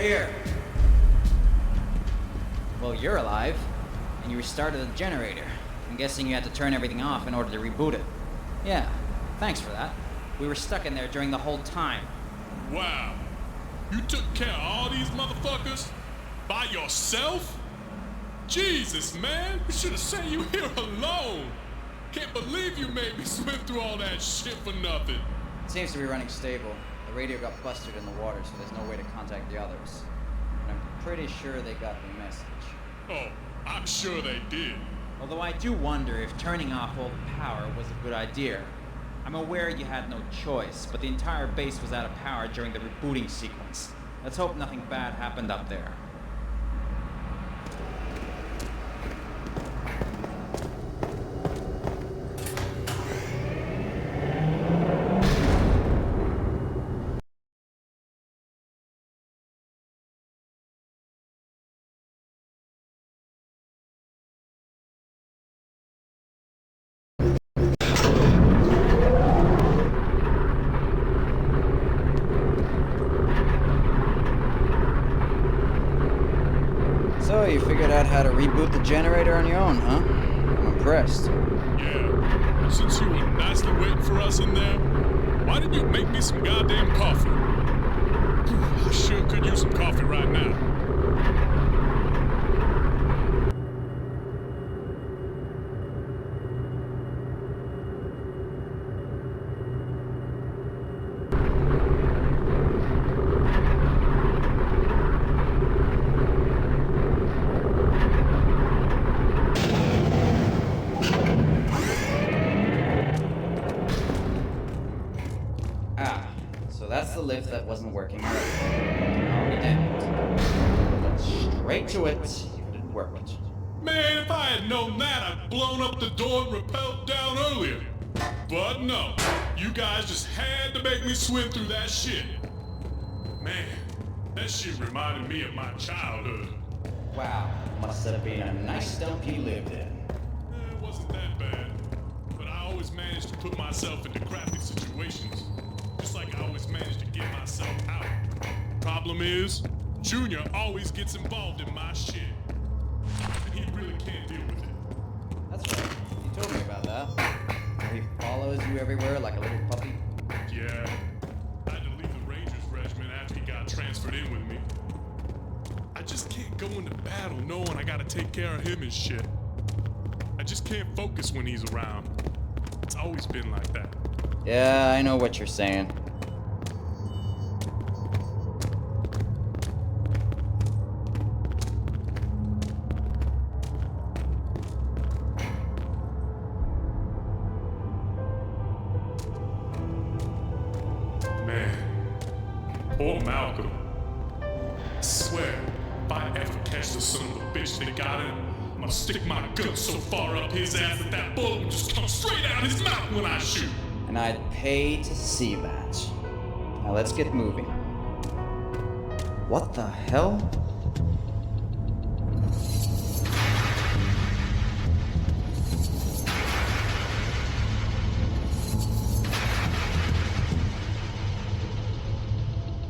here. Well, you're alive, and you restarted the generator. I'm guessing you had to turn everything off in order to reboot it. Yeah, thanks for that. We were stuck in there during the whole time. Wow. You took care of all these motherfuckers? By yourself? Jesus, man. We should have sent you here alone. Can't believe you made me swim through all that shit for nothing. It seems to be running stable. The radio got busted in the water, so there's no way to contact the others. And I'm pretty sure they got the message. Oh, I'm sure they did. Although I do wonder if turning off all the power was a good idea. I'm aware you had no choice, but the entire base was out of power during the rebooting sequence. Let's hope nothing bad happened up there. So, you figured out how to reboot the generator on your own, huh? I'm impressed. Yeah, and since you were nicely waiting for us in there, why didn't you make me some goddamn coffee? I sure could use some coffee right now. That's the lift that wasn't working earlier. I'll be damned. But straight to it if it worked. Man, if I had known that, I'd blown up the door and rappelled down earlier. But no, you guys just had to make me swim through that shit. Man, that shit reminded me of my childhood. Wow, must have been a nice dump you lived in. It wasn't that bad, but I always managed to put myself into crappy situations. Just like I always manage to get myself out. Problem is, Junior always gets involved in my shit. And he really can't deal with it. That's right. You told me about that. He follows you everywhere like a little puppy. Yeah. I had to leave the Rangers regiment after he got transferred in with me. I just can't go into battle knowing I gotta take care of him and shit. I just can't focus when he's around. It's always been like that. Yeah, I know what you're saying. Man, poor Malcolm. I swear, if I ever catch the son of a bitch that got him, I'm gonna stick my gun so far up his ass that that bullet will just come straight out his mouth when I shoot. And I'd pay to see that. Now let's get moving. What the hell?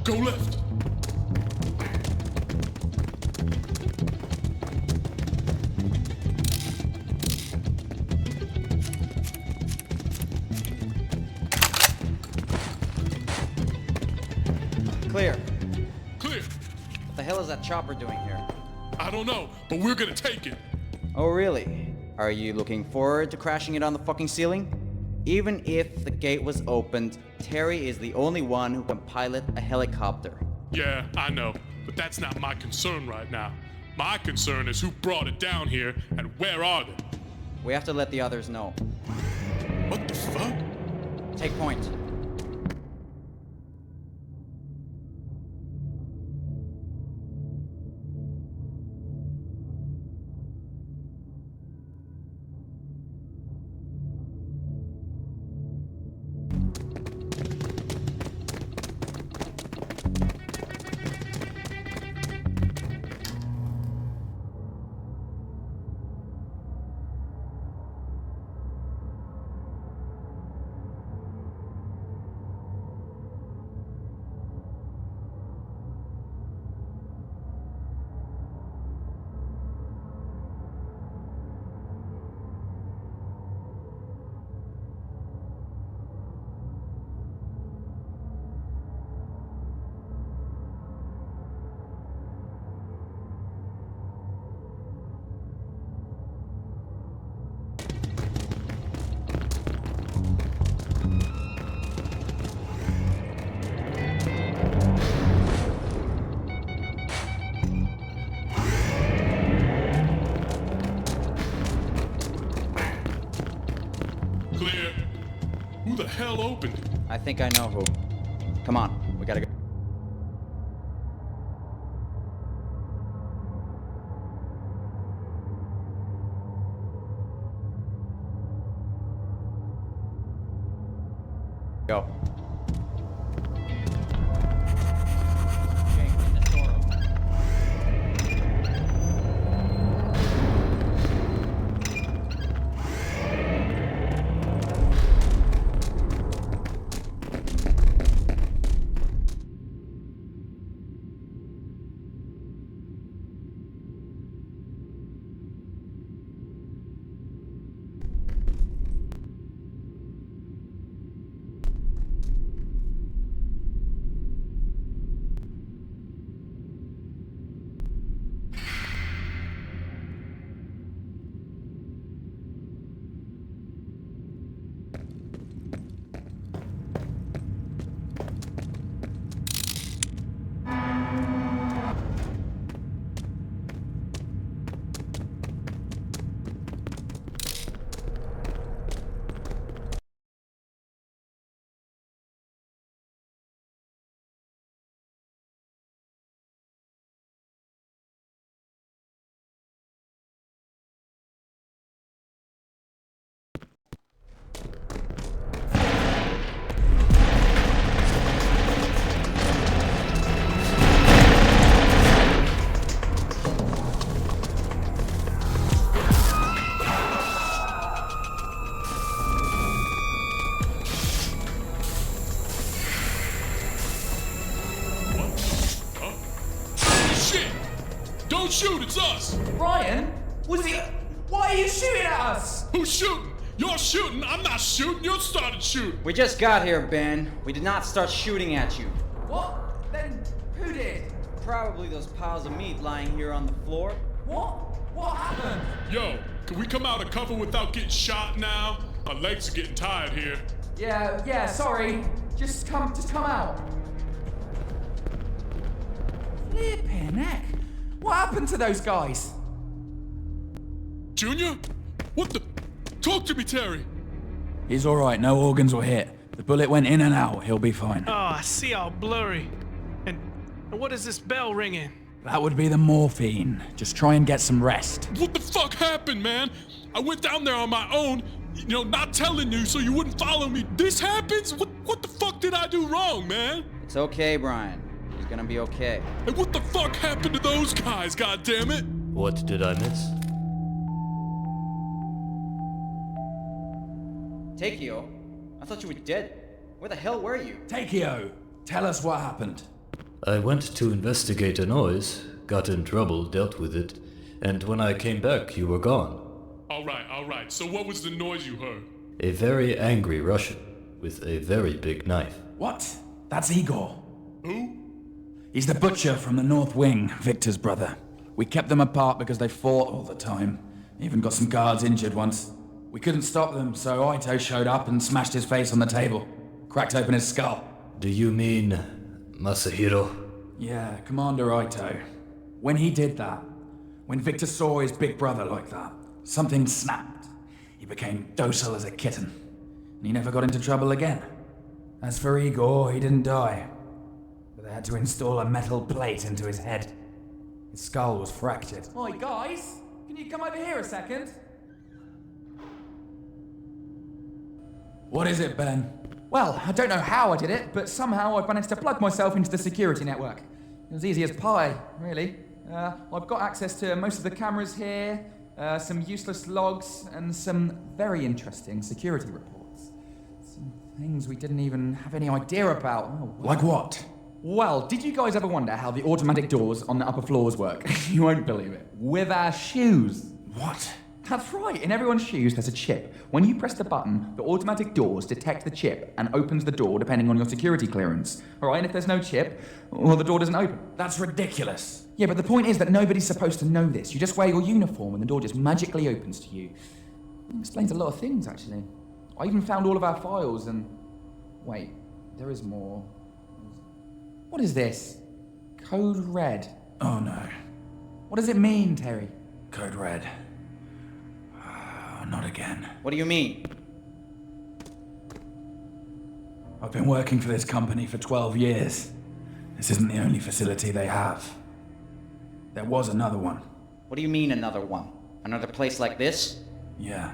Go left. Clear. Clear. What the hell is that chopper doing here? I don't know, but we're gonna take it. Oh, really? Are you looking forward to crashing it on the fucking ceiling? Even if the gate was opened, Terry is the only one who can pilot a helicopter. Yeah, I know, but that's not my concern right now. My concern is who brought it down here and where are they? We have to let the others know. What the fuck? Take point. Who the hell opened it? I think I know who. Come on, we gotta go. Go. Okay, get this door open. What? Oh. Shit! Don't shoot, it's us! Ryan? Was he... Why are you shooting at us? Who's shooting? You're shooting, I'm not shooting, you started shooting! We just got here, Ben. We did not start shooting at you. What? Then who did? Probably those piles of meat lying here on the floor. What? What happened? Yo, can we come out of cover without getting shot now? My legs are getting tired here. Yeah, sorry. Just come out. Flippin' heck. What happened to those guys? Junior? What the? Talk to me, Terry! He's alright, no organs were hit. The bullet went in and out, he'll be fine. Oh, I see all blurry. And what is this bell ringing? That would be the morphine. Just try and get some rest. What the fuck happened, man? I went down there on my own, not telling you so you wouldn't follow me. This happens? What the fuck did I do wrong, man? It's okay, Brian. He's gonna be okay. And what the fuck happened to those guys, goddammit? What did I miss? Takeo, I thought you were dead. Where the hell were you? Takeo, tell us what happened. I went to investigate a noise, got in trouble, dealt with it, and when I came back, you were gone. Alright. So what was the noise you heard? A very angry Russian with a very big knife. What? That's Igor. Who? He's the butcher from the North Wing, Victor's brother. We kept them apart because they fought all the time. Even got some guards injured once. We couldn't stop them, so Ito showed up and smashed his face on the table. Cracked open his skull. Do you mean Masahiro? Yeah, Commander Ito. When he did that, when Victor saw his big brother like that, something snapped. He became docile as a kitten. And he never got into trouble again. As for Igor, he didn't die. But they had to install a metal plate into his head. His skull was fractured. Oi, guys. Can you come over here a second? What is it, Ben? Well, I don't know how I did it, but somehow I've managed to plug myself into the security network. It was easy as pie, really. I've got access to most of the cameras here, some useless logs, and some very interesting security reports. Some things we didn't even have any idea about. Oh, wow. Like what? Well, did you guys ever wonder how the automatic doors on the upper floors work? You won't believe it. With our shoes. What? That's right, in everyone's shoes there's a chip. When you press the button, the automatic doors detect the chip and opens the door depending on your security clearance. Alright, and if there's no chip, well, the door doesn't open. That's ridiculous. Yeah, but the point is that nobody's supposed to know this. You just wear your uniform and the door just magically opens to you. It explains a lot of things, actually. I even found all of our files and... Wait, there is more. What is this? Code Red. Oh no. What does it mean, Terry? Code Red. Not again. What do you mean? I've been working for this company for 12 years. This isn't the only facility they have. There was another one. What do you mean another one? Another place like this? Yeah.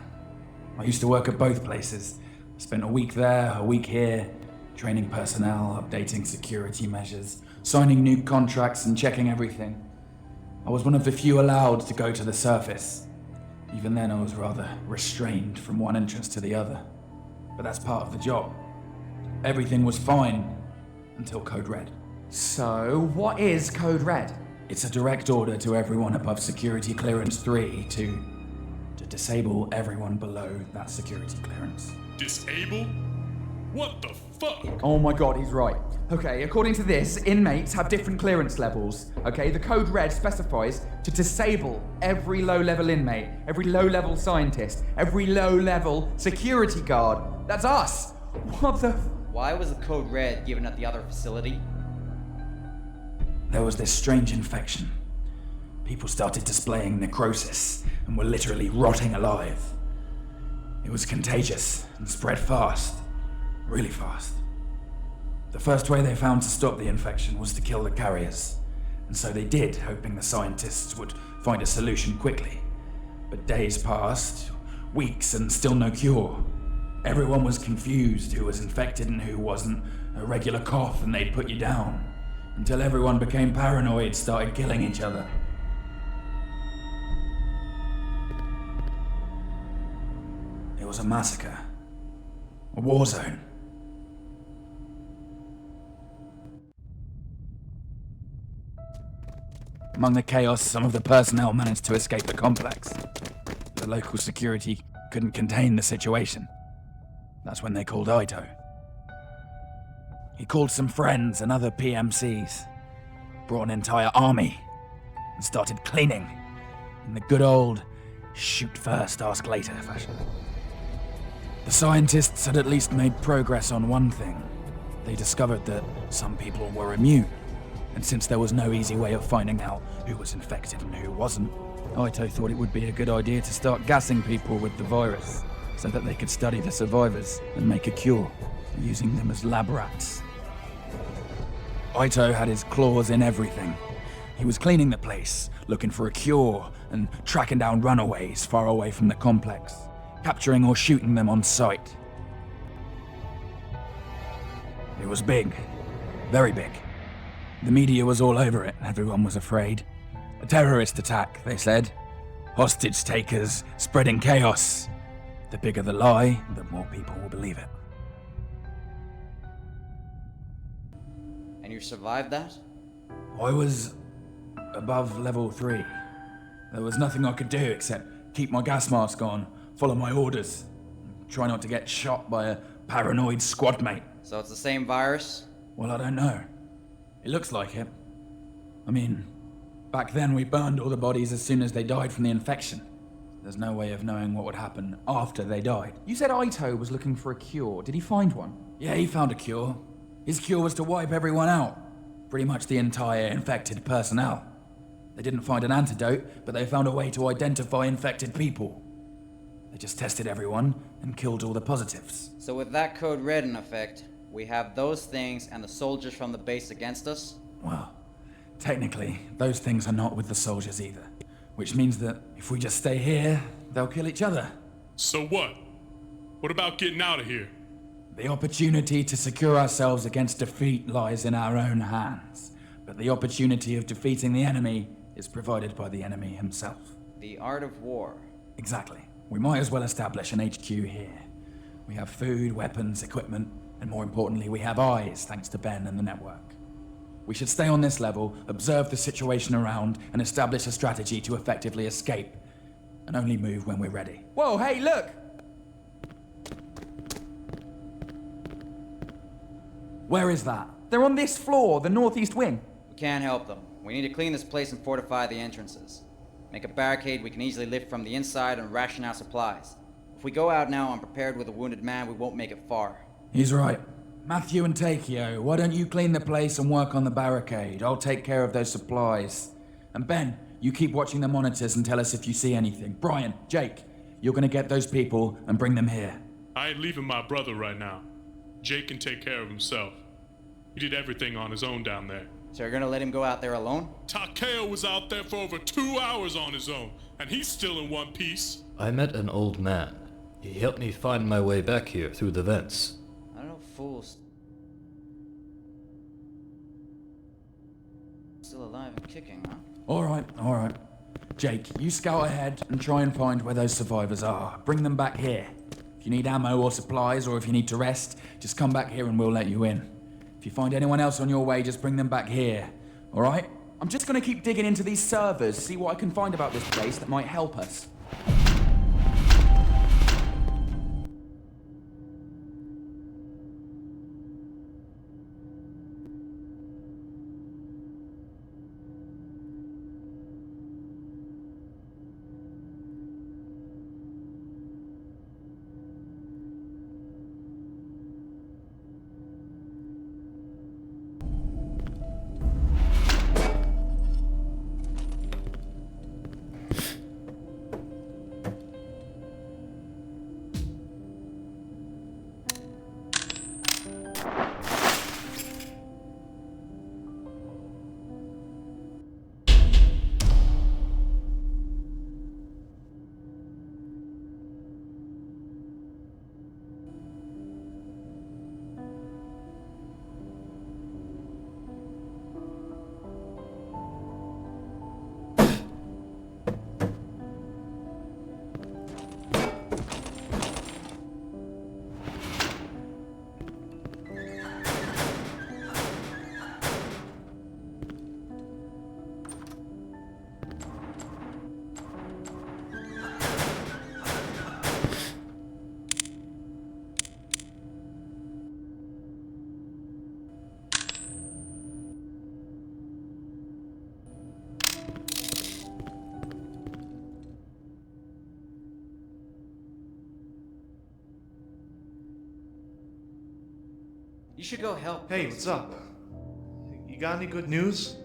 I used to work at both places. Spent a week there, a week here, training personnel, updating security measures, signing new contracts and checking everything. I was one of the few allowed to go to the surface. Even then I was rather restrained from one entrance to the other. But that's part of the job. Everything was fine until Code Red. So, what is Code Red? It's a direct order to everyone above security clearance 3 to disable everyone below that security clearance. Disable? What the fuck? Oh my god, he's right. Okay, according to this, inmates have different clearance levels. Okay, the Code Red specifies to disable every low-level inmate, every low-level scientist, every low-level security guard. That's us! What the... Why was the Code Red given at the other facility? There was this strange infection. People started displaying necrosis and were literally rotting alive. It was contagious and spread fast. Really fast. The first way they found to stop the infection was to kill the carriers. And so they did, hoping the scientists would find a solution quickly. But days passed, weeks, and still no cure. Everyone was confused who was infected and who wasn't. A regular cough and they'd put you down. Until everyone became paranoid, started killing each other. It was a massacre. A war zone. Among the chaos, some of the personnel managed to escape the complex. The local security couldn't contain the situation. That's when they called Ito. He called some friends and other PMCs, brought an entire army, and started cleaning in the good old shoot first, ask later fashion. The scientists had at least made progress on one thing. They discovered that some people were immune, and since there was no easy way of finding out who was infected and who wasn't, Ito thought it would be a good idea to start gassing people with the virus, so that they could study the survivors and make a cure, using them as lab rats. Ito had his claws in everything. He was cleaning the place, looking for a cure, and tracking down runaways far away from the complex, capturing or shooting them on sight. It was big. Very big. The media was all over it, everyone was afraid. A terrorist attack, they said. Hostage takers, spreading chaos. The bigger the lie, the more people will believe it. And you survived that? I was above level 3. There was nothing I could do except keep my gas mask on, follow my orders, try not to get shot by a paranoid squad mate. So it's the same virus? Well, I don't know. It looks like it. I mean, back then we burned all the bodies as soon as they died from the infection. There's no way of knowing what would happen after they died. You said Ito was looking for a cure. Did he find one? Yeah, he found a cure. His cure was to wipe everyone out. Pretty much the entire infected personnel. They didn't find an antidote, but they found a way to identify infected people. They just tested everyone and killed all the positives. So with that Code Red in effect, we have those things and the soldiers from the base against us? Well, technically, those things are not with the soldiers either. Which means that if we just stay here, they'll kill each other. So what? What about getting out of here? The opportunity to secure ourselves against defeat lies in our own hands. But the opportunity of defeating the enemy is provided by the enemy himself. The art of war. Exactly. We might as well establish an HQ here. We have food, weapons, equipment, and more importantly, we have eyes, thanks to Ben and the network. We should stay on this level, observe the situation around, and establish a strategy to effectively escape. And only move when we're ready. Whoa, hey, look! Where is that? They're on this floor, the northeast wing. We can't help them. We need to clean this place and fortify the entrances. Make a barricade we can easily lift from the inside and ration our supplies. If we go out now unprepared with a wounded man, we won't make it far. He's right. Matthew and Takeo, why don't you clean the place and work on the barricade? I'll take care of those supplies. And Ben, you keep watching the monitors and tell us if you see anything. Brian, Jake, you're gonna get those people and bring them here. I ain't leaving my brother right now. Jake can take care of himself. He did everything on his own down there. So you're gonna let him go out there alone? Takeo was out there for over 2 hours on his own, and he's still in one piece. I met an old man. He helped me find my way back here through the vents. I don't know, fools. Still alive and kicking, huh? Alright. Jake, you scout ahead and try and find where those survivors are. Bring them back here. If you need ammo or supplies, or if you need to rest, just come back here and we'll let you in. If you find anyone else on your way, just bring them back here. Alright? I'm just gonna keep digging into these servers, see what I can find about this place that might help us. You should go help. Hey, what's up? You got any good news?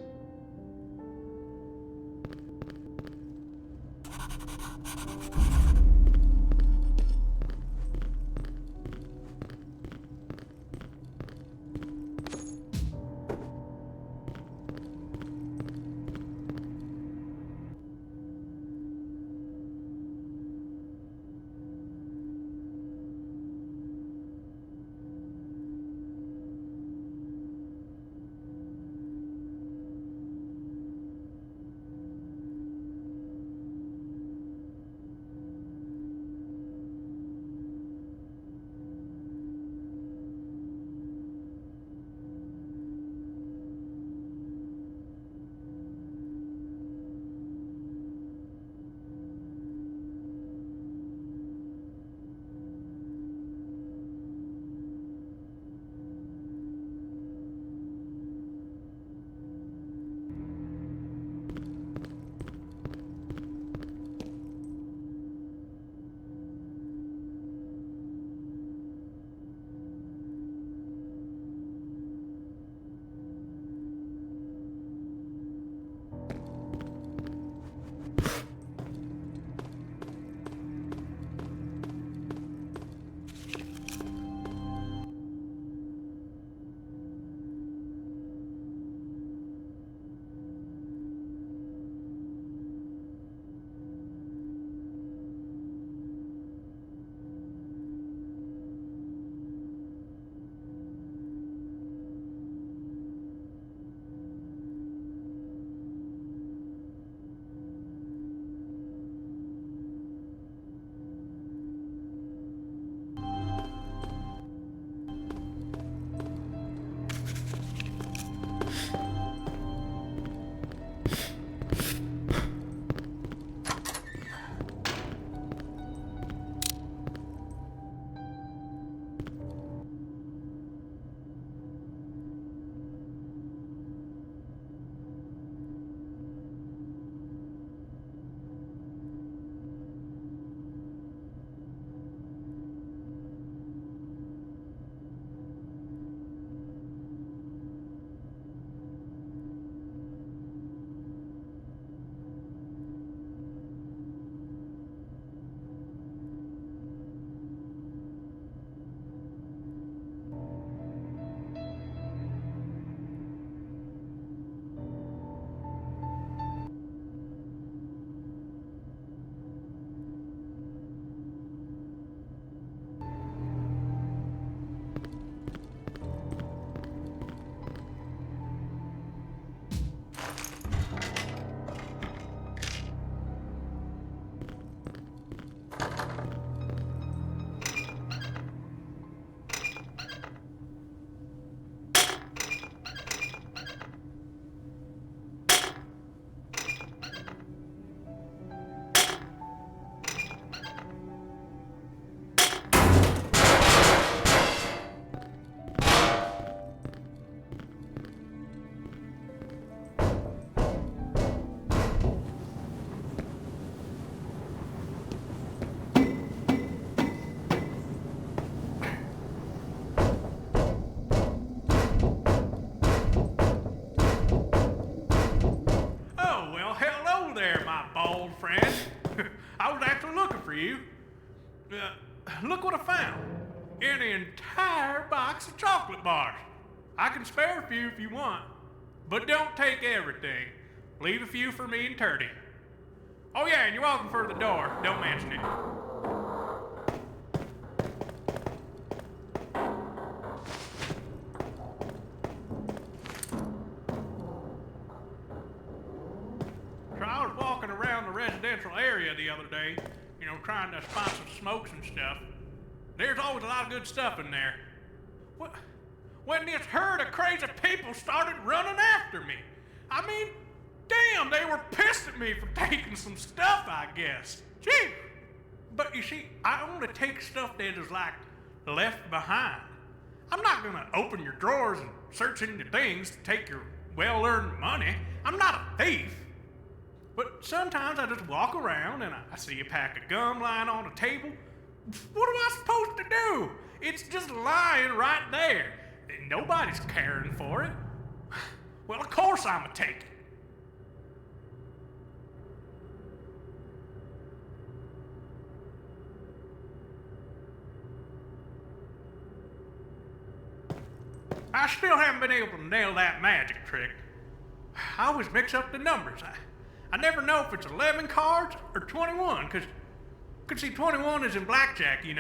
you. Look what I found. An entire box of chocolate bars. I can spare a few if you want, but don't take everything. Leave a few for me and Turdy. Oh yeah, and you're welcome for the door. Don't mention it. So I was walking around the residential area the other day, trying to spot some smokes and stuff. There's always a lot of good stuff in there. When this herd of crazy people started running after me. I mean, damn, they were pissed at me for taking some stuff, I guess. Gee! But you see, I only take stuff that is like left behind. I'm not gonna open your drawers and search into things to take your well-earned money. I'm not a thief. But sometimes I just walk around and I see a pack of gum lying on a table. What am I supposed to do? It's just lying right there. Nobody's caring for it. Well, of course I'm gonna take it. I still haven't been able to nail that magic trick. I always mix up the numbers. I never know if it's 11 cards or 21, because see, 21 is in blackjack, you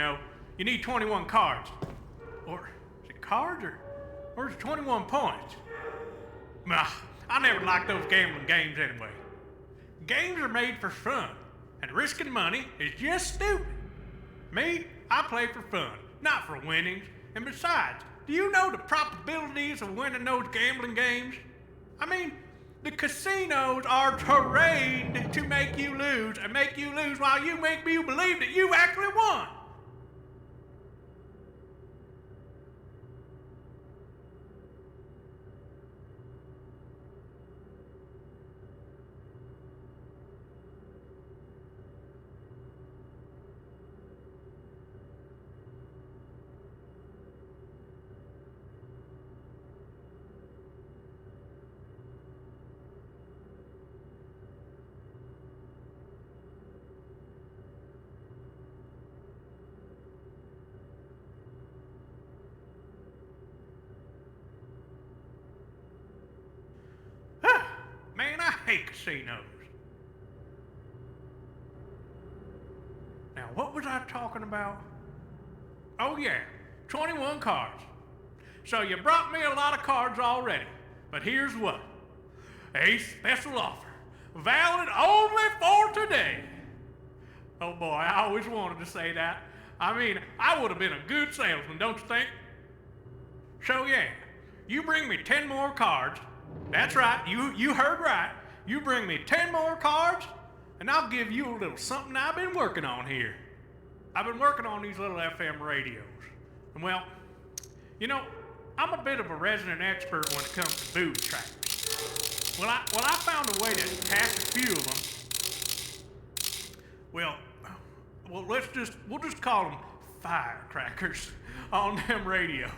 need 21 cards. Or is it cards or is it 21 points? Nah, I never liked those gambling games anyway. Games are made for fun, and risking money is just stupid. Me, I play for fun, not for winnings. And besides, do you know the probabilities of winning those gambling games? I mean, the casinos are trained to make you lose, and make you lose while you make you believe that you actually won. Man, I hate casinos. Now, what was I talking about? Oh yeah, 21 cards. So you brought me a lot of cards already, but here's what. A special offer, valid only for today. Oh boy, I always wanted to say that. I mean, I would have been a good salesman, don't you think? So yeah, you bring me 10 more cards. That's right, you heard right. You bring me 10 more cards, and I'll give you a little something I've been working on here. I've been working on these little FM radios. And well, I'm a bit of a resident expert when it comes to booze trackers. Well, I found a way to catch a few of them. Well, we'll just call them firecrackers on them radios.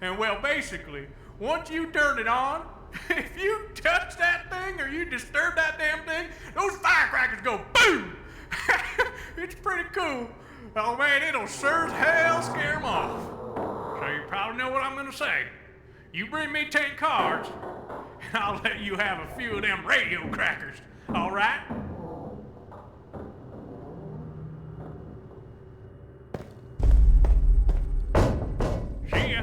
And well, basically, once you turn it on, if you touch that thing or you disturb that damn thing, those firecrackers go boom! It's pretty cool. Oh man, it'll sure as hell scare them off. So you probably know what I'm gonna say. You bring me 10 cards, and I'll let you have a few of them radio crackers. All right? See ya.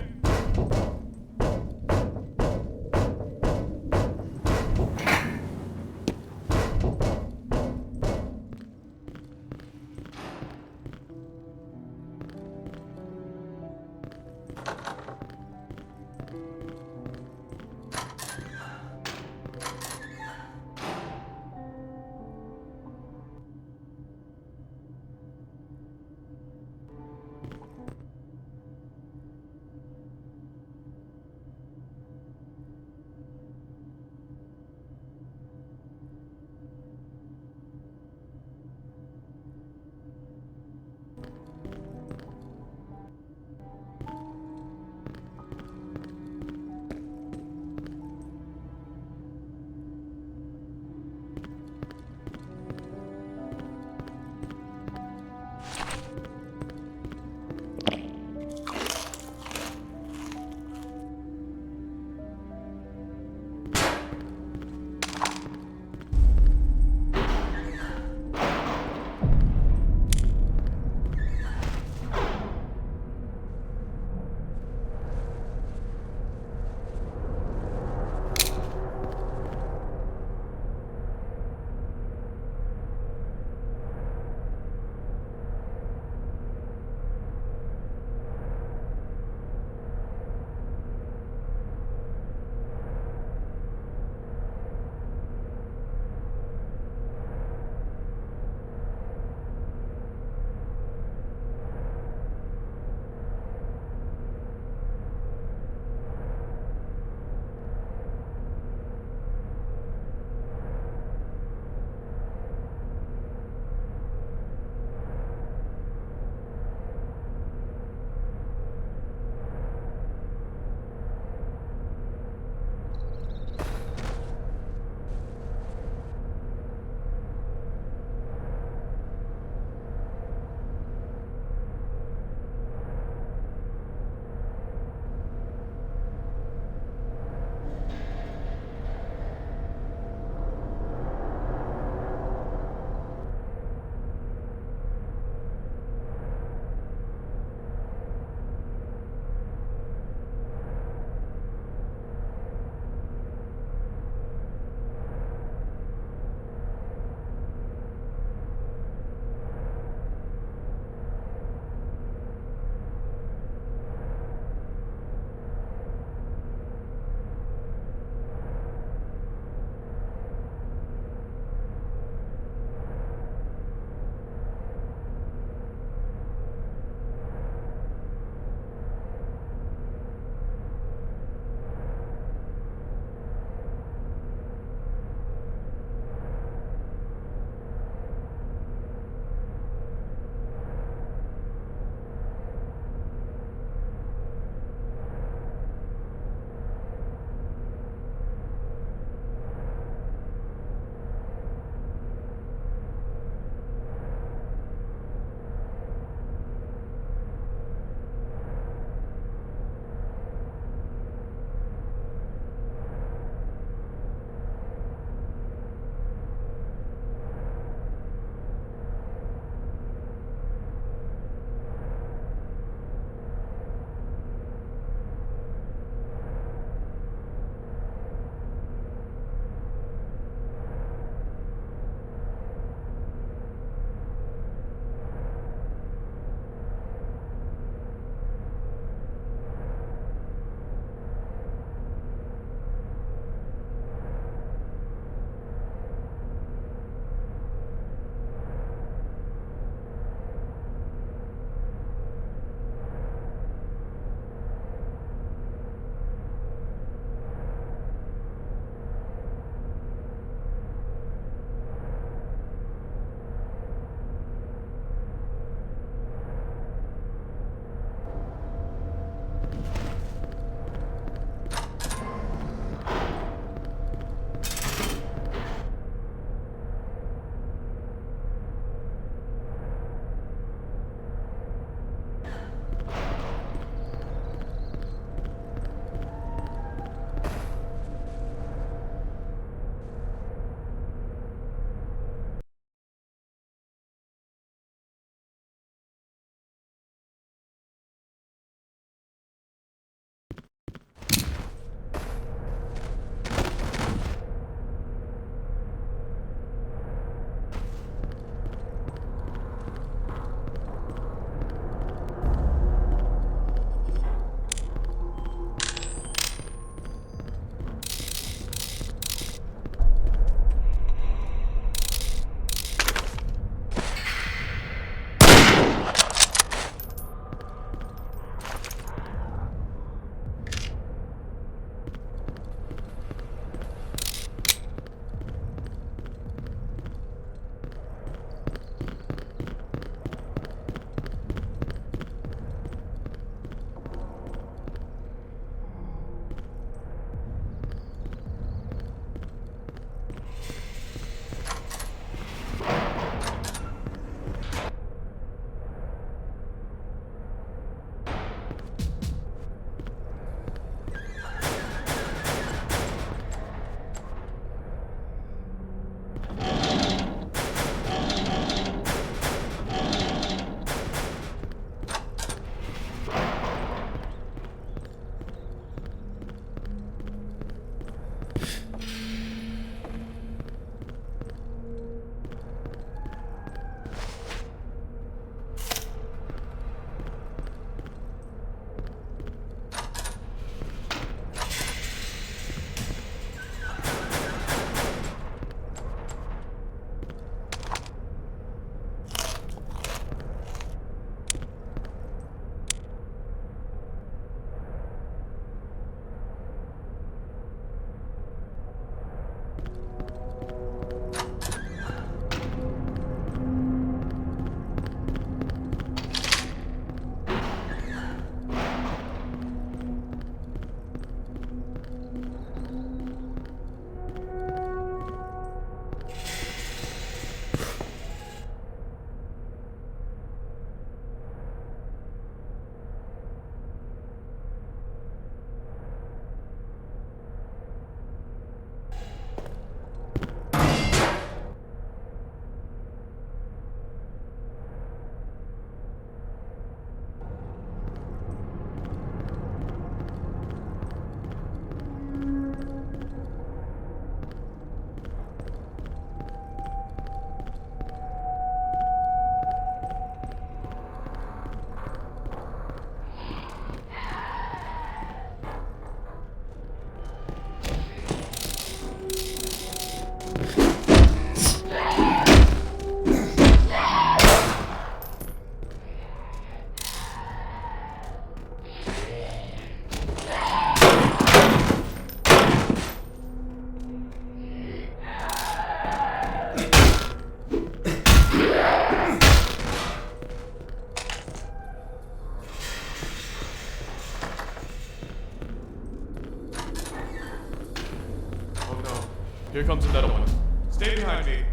Here comes another one. Stay behind me.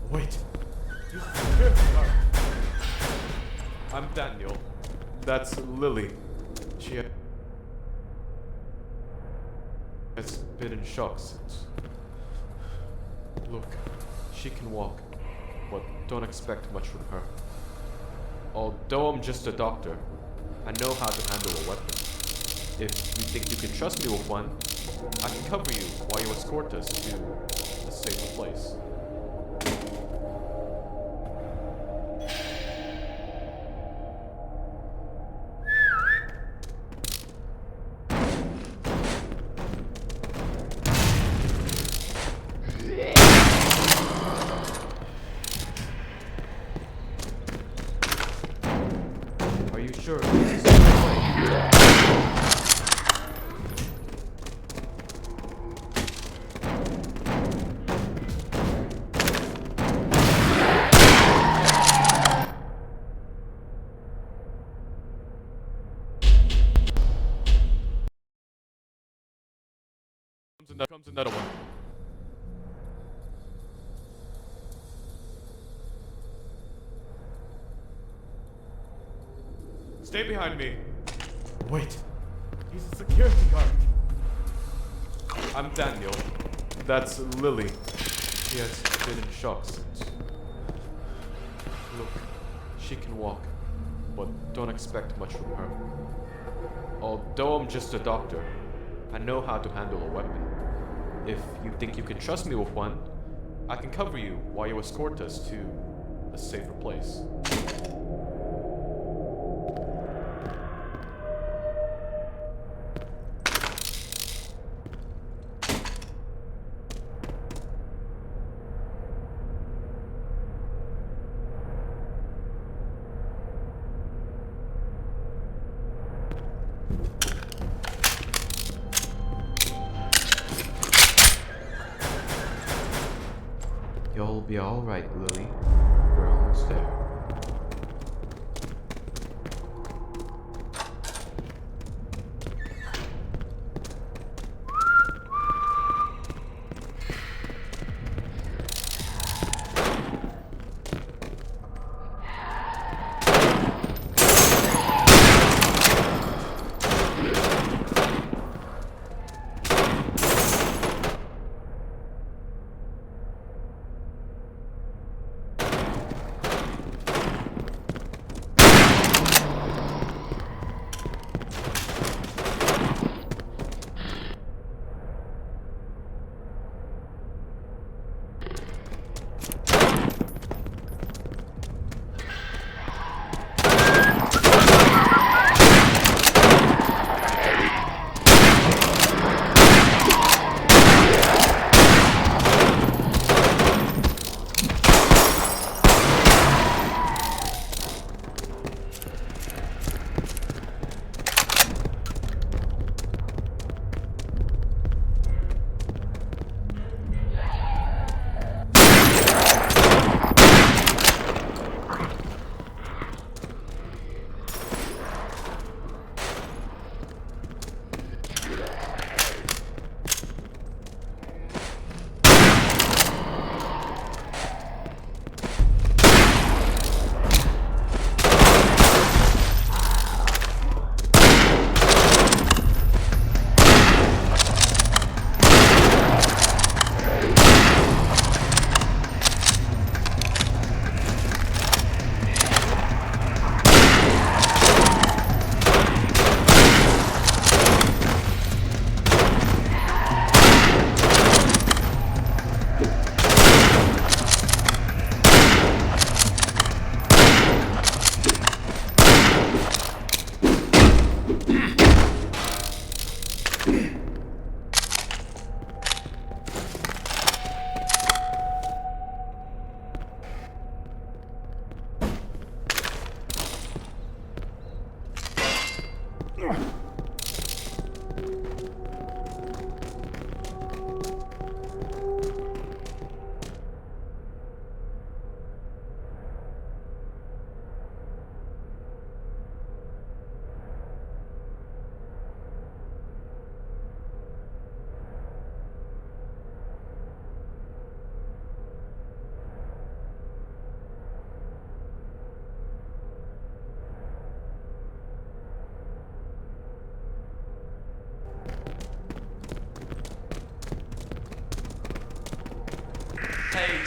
Wait. He's a security guard. I'm Daniel. That's Lily. She has been in shock since. Look, she can walk, but don't expect much from her. Although I'm just a doctor, I know how to handle a weapon. If you think you can trust me with one, I can cover you while you escort us to a safer place. Are you sure this is the way? Comes another one. Stay behind me. Wait. He's a security guard. I'm Daniel. That's Lily. She has been in shock since. Look, she can walk, but don't expect much from her. Although I'm just a doctor, I know how to handle a weapon. If you think you can trust me with one, I can cover you while you escort us to a safer place. You'll be alright, Lily. We're almost there.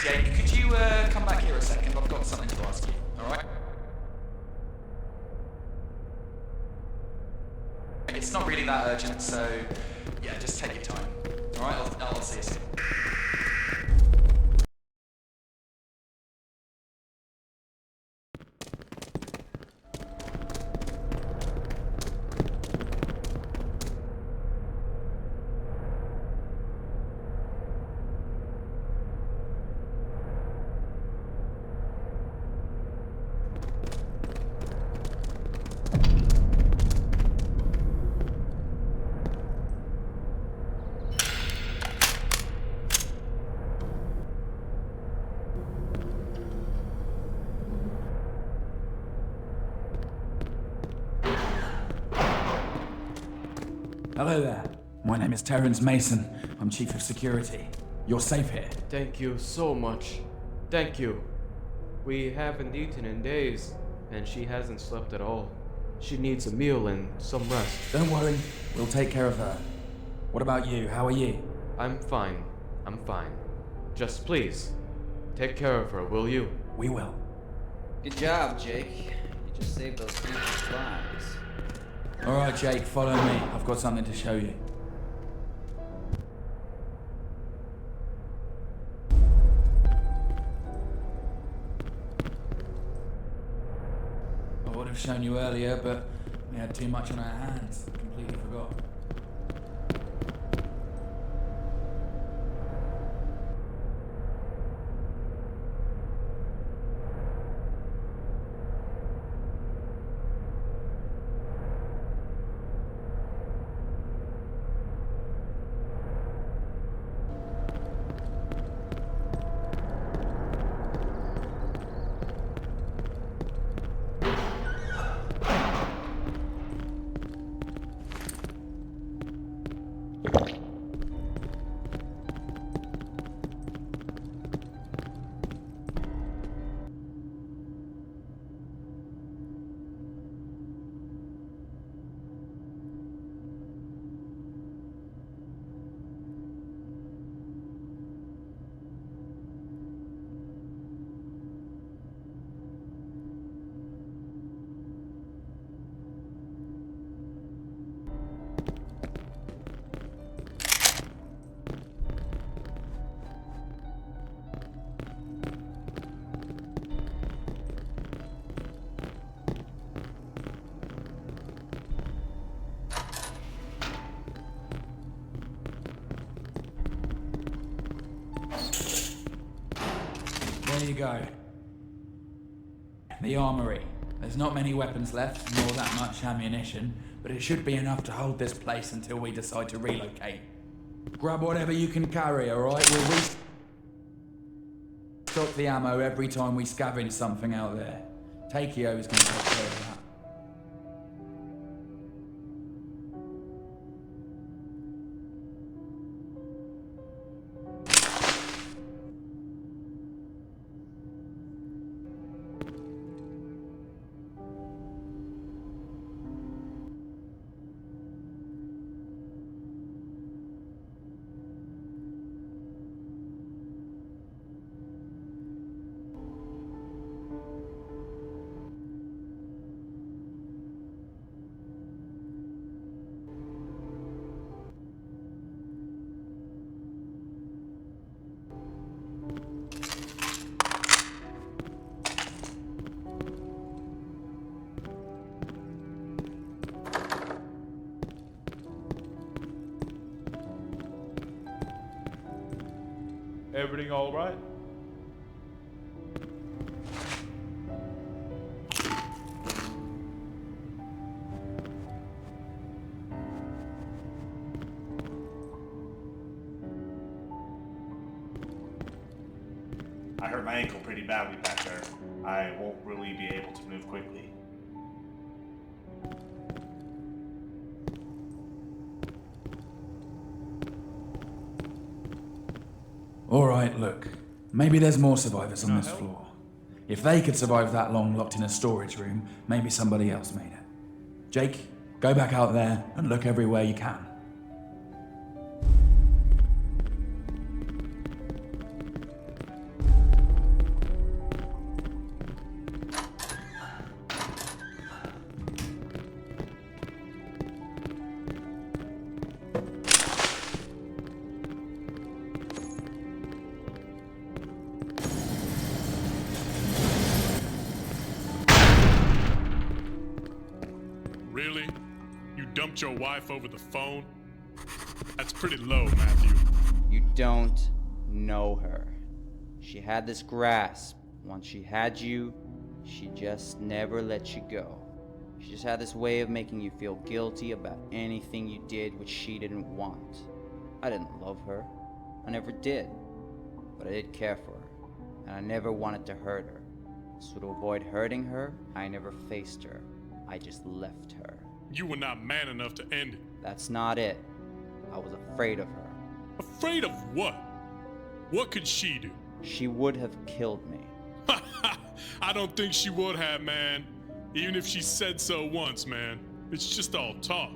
Jake, could you come back here a second? I've got something to ask you, alright? It's not really that urgent, so yeah, just take your time. Alright, I'll see you soon. Hello there. My name is Terrence Mason. I'm Chief of Security. You're safe here. Thank you so much. Thank you. We haven't eaten in days, and she hasn't slept at all. She needs a meal and some rest. Don't worry, we'll take care of her. What about you? How are you? I'm fine. I'm fine. Just please, take care of her, will you? We will. Good job, Jake. You just saved those people's lives. Alright, Jake, follow me. I've got something to show you. I would have shown you earlier, but we had too much on our hands. Completely forgot. There you go. The armory. There's not many weapons left, nor that much ammunition, but it should be enough to hold this place until we decide to relocate. Grab whatever you can carry, alright? We'll restock the ammo every time we scavenge something out there. Takeo is going to take care of that. Everything all right? I hurt my ankle pretty badly back there. I won't really be able to move quickly. Alright, look. Maybe there's more survivors on this floor. If they could survive that long locked in a storage room, maybe somebody else made it. Jake, go back out there and look everywhere you can. dumped your wife over the phone? That's pretty low, Matthew. You don't know her. She had this grasp. Once she had you, she just never let you go. She just had this way of making you feel guilty about anything you did which she didn't want. I didn't love her. I never did. But I did care for her, and I never wanted to hurt her. So to avoid hurting her, I never faced her. I just left her. You were not man enough to end it. That's not it. I was afraid of her. Afraid of what? What could she do? She would have killed me. I don't think she would have, man. Even if she said so once, man. It's just all talk.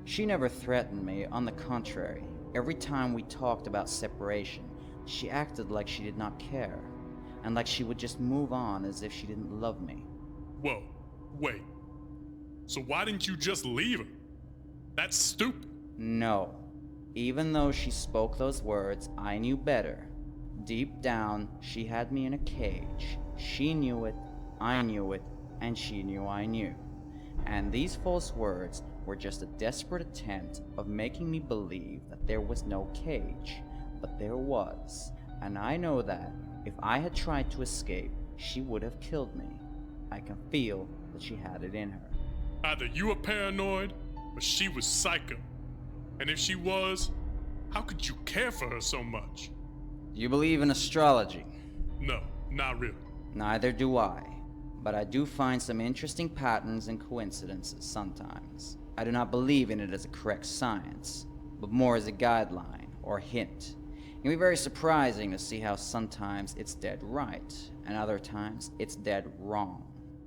She never threatened me. On the contrary, every time we talked about separation, she acted like she did not care, and like she would just move on as if she didn't love me. Whoa, wait. So why didn't you just leave her? That's stupid. No. Even though she spoke those words, I knew better. Deep down, she had me in a cage. She knew it, I knew it, and she knew I knew. And these false words were just a desperate attempt of making me believe that there was no cage. But there was, and I know that if I had tried to escape, she would have killed me. I can feel that she had it in her. Either you were paranoid, or she was psycho. And if she was, how could you care for her so much? Do you believe in astrology? No, not really. Neither do I. But I do find some interesting patterns and coincidences sometimes. I do not believe in it as a correct science, but more as a guideline or hint. It can be very surprising to see how sometimes it's dead right, and other times it's dead wrong.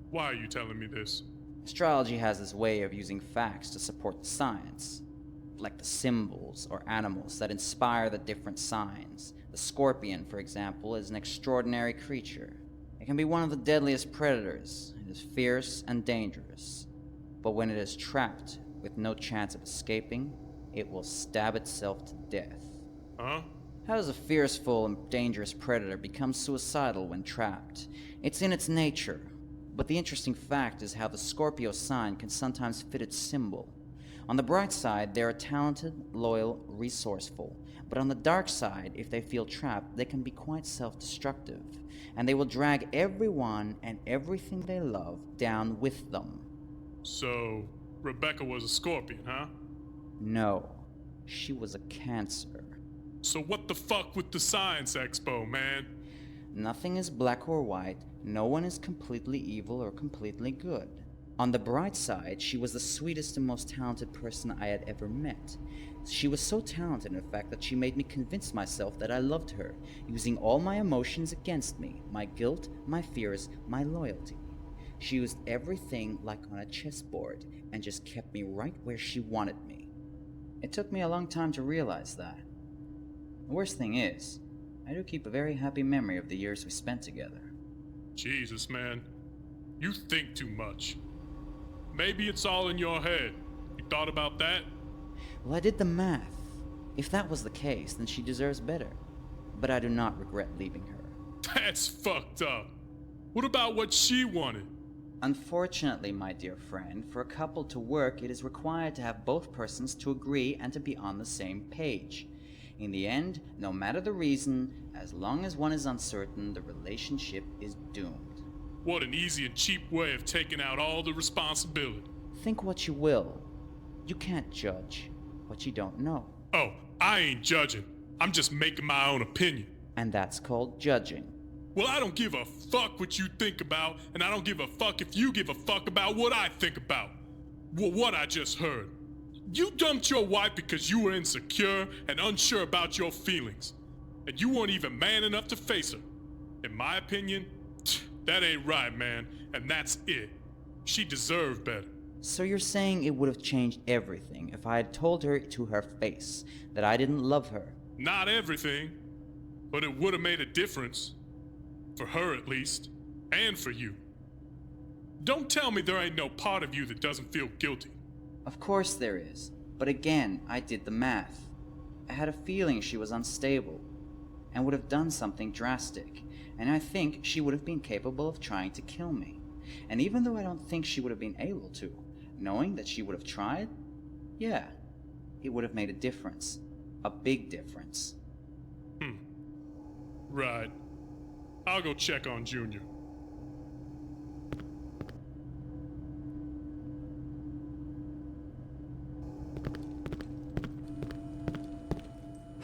Why are you telling me this? Astrology has this way of using facts to support the science, like the symbols or animals that inspire the different signs. The scorpion, for example, is an extraordinary creature. It can be one of the deadliest predators. It is fierce and dangerous. But when it is trapped with no chance of escaping, it will stab itself to death. Huh? How does a fearful and dangerous predator become suicidal when trapped? It's in its nature. But the interesting fact is how the Scorpio sign can sometimes fit its symbol. On the bright side, they are talented, loyal, resourceful. But on the dark side, if they feel trapped, they can be quite self-destructive. And they will drag everyone and everything they love down with them. So, Rebecca was a scorpion, huh? No, she was a Cancer. So what the fuck with the Science Expo, man? Nothing is black or white. No one is completely evil or completely good. On the bright side, she was the sweetest and most talented person I had ever met. She was so talented, in fact, that she made me convince myself that I loved her, using all my emotions against me, my guilt, my fears, my loyalty. She used everything like on a chessboard, and just kept me right where she wanted me. It took me a long time to realize that. The worst thing is, I do keep a very happy memory of the years we spent together. Jesus, man. You think too much. Maybe it's all in your head. You thought about that? Well, I did the math. If that was the case, then she deserves better. But I do not regret leaving her. That's fucked up. What about what she wanted? Unfortunately, my dear friend, for a couple to work, it is required to have both persons to agree and to be on the same page. In the end, no matter the reason, as long as one is uncertain, the relationship is doomed. What an easy and cheap way of taking out all the responsibility. Think what you will. You can't judge what you don't know. Oh, I ain't judging. I'm just making my own opinion. And that's called judging. Well, I don't give a fuck what you think about, and I don't give a fuck if you give a fuck about what I think about. Well, what I just heard. You dumped your wife because you were insecure and unsure about your feelings. And you weren't even man enough to face her. In my opinion, that ain't right, man. And that's it. She deserved better. So you're saying it would have changed everything if I had told her to her face that I didn't love her? Not everything, but it would have made a difference. For her, at least. And for you. Don't tell me there ain't no part of you that doesn't feel guilty. Of course there is. But again, I did the math. I had a feeling she was unstable and would have done something drastic. And I think she would have been capable of trying to kill me. And even though I don't think she would have been able to, knowing that she would have tried, Yeah, it would have made a difference. A big difference. Right. I'll go check on Junior.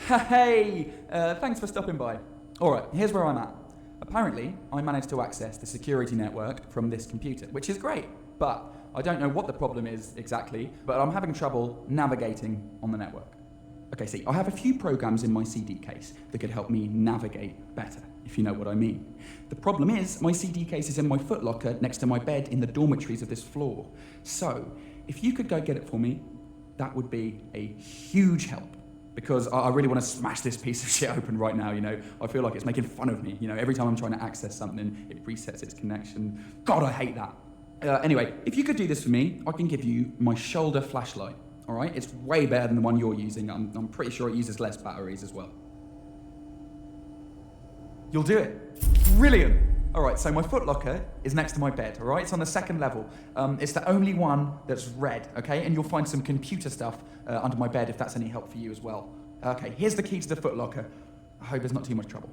Hey, thanks for stopping by. Alright, here's where I'm at. Apparently, I managed to access the security network from this computer, which is great, but I don't know what the problem is exactly, but I'm having trouble navigating on the network. Okay, see, I have a few programs in my CD case that could help me navigate better, if you know what I mean. The problem is, my CD case is in my footlocker next to my bed in the dormitories of this floor. So, if you could go get it for me, that would be a huge help. Because I really want to smash this piece of shit open right now, you know. I feel like it's making fun of me, you know. Every time I'm trying to access something, it resets its connection. God, I hate that. Anyway, if you could do this for me, I can give you my shoulder flashlight, all right? It's way better than the one you're using. I'm pretty sure it uses less batteries as well. You'll do it. Brilliant. All right, so my footlocker is next to my bed, all right? It's on the second level. It's the only one that's red, okay? And you'll find some computer stuff under my bed if that's any help for you as well. Okay, here's the key to the footlocker. I hope there's not too much trouble.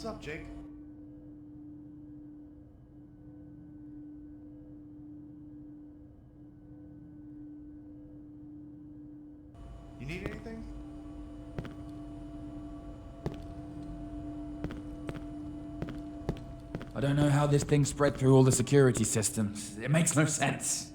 What's up, Jake? You need anything? I don't know how this thing spread through all the security systems. It makes no sense.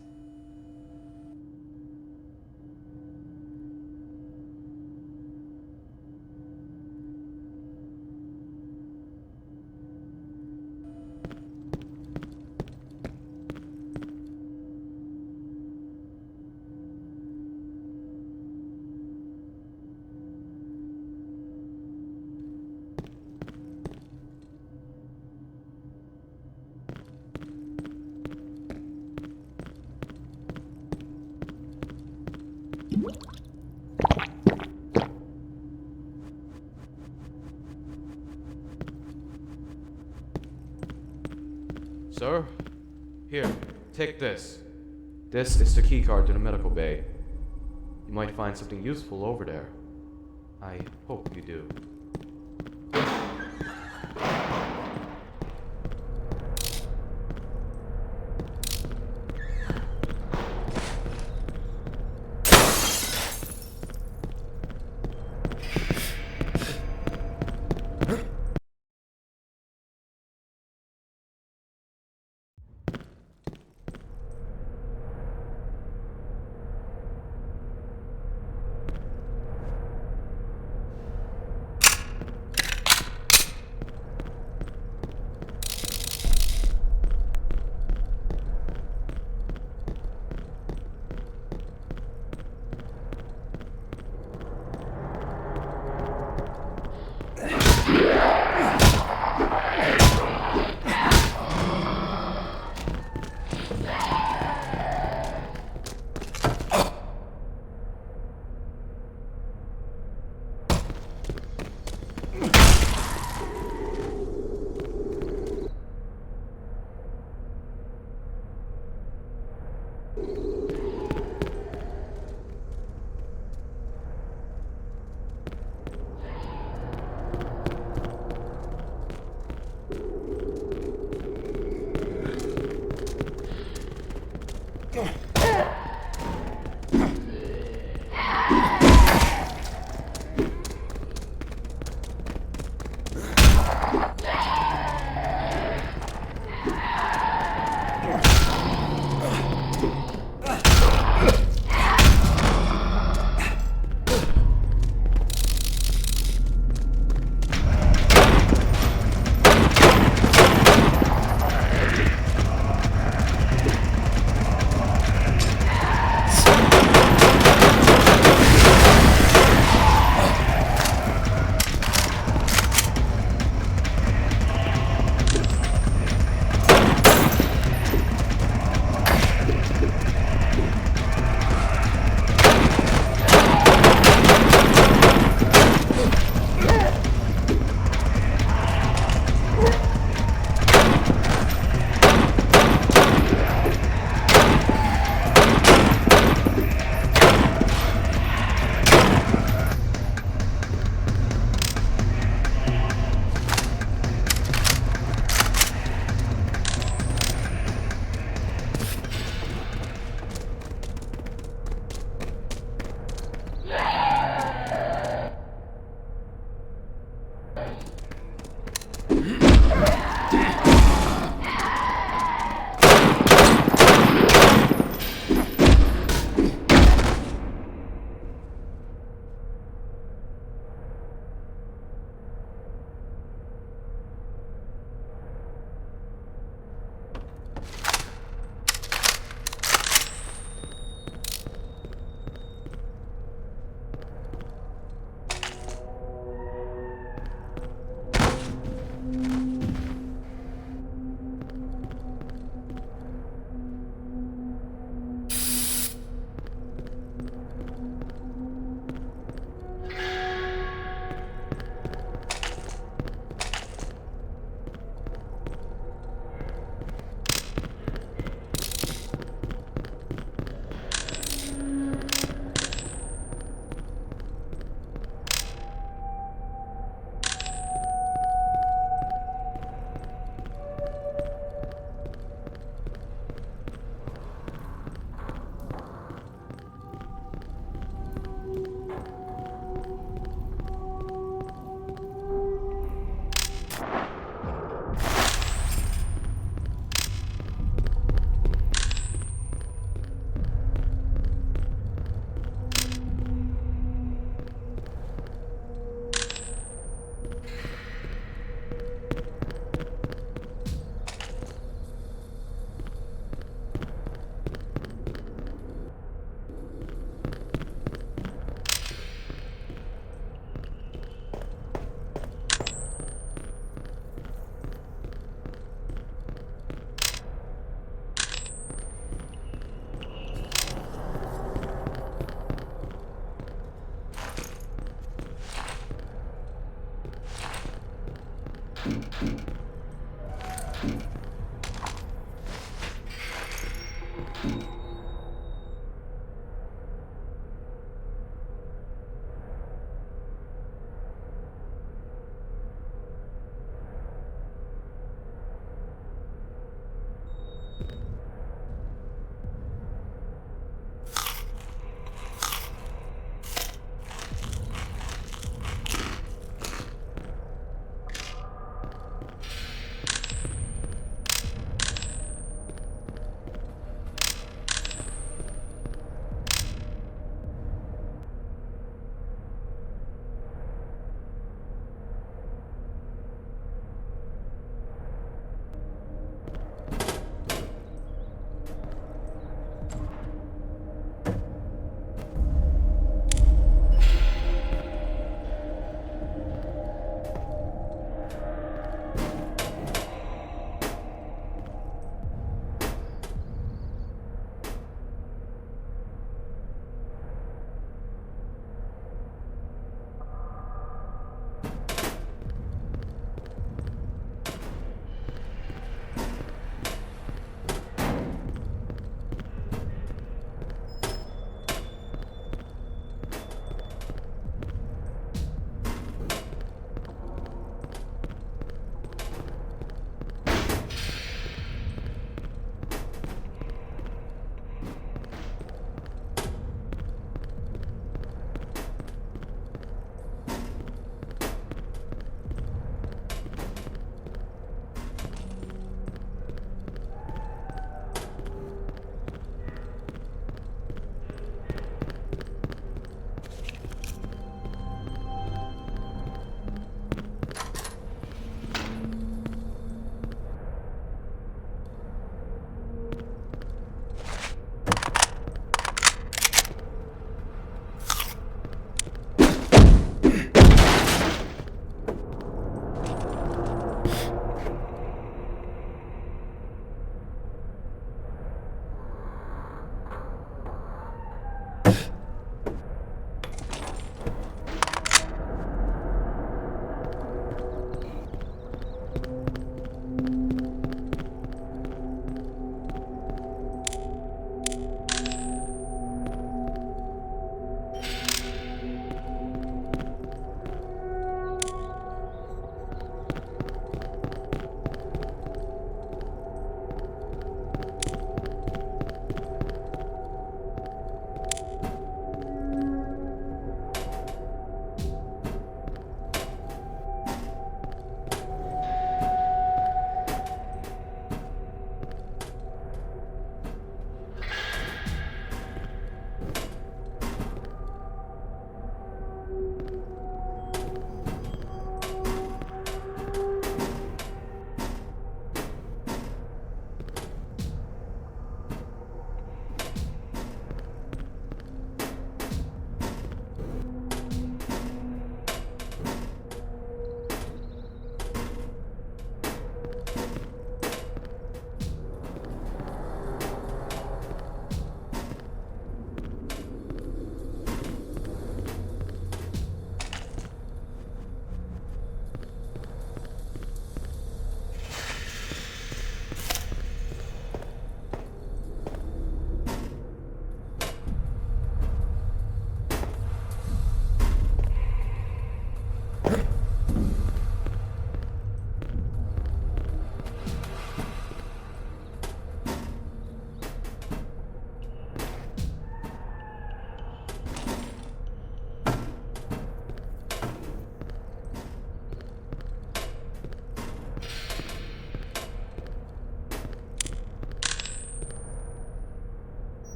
Sir? Here, take this. This is the keycard to the medical bay. You might find something useful over there. I hope you do.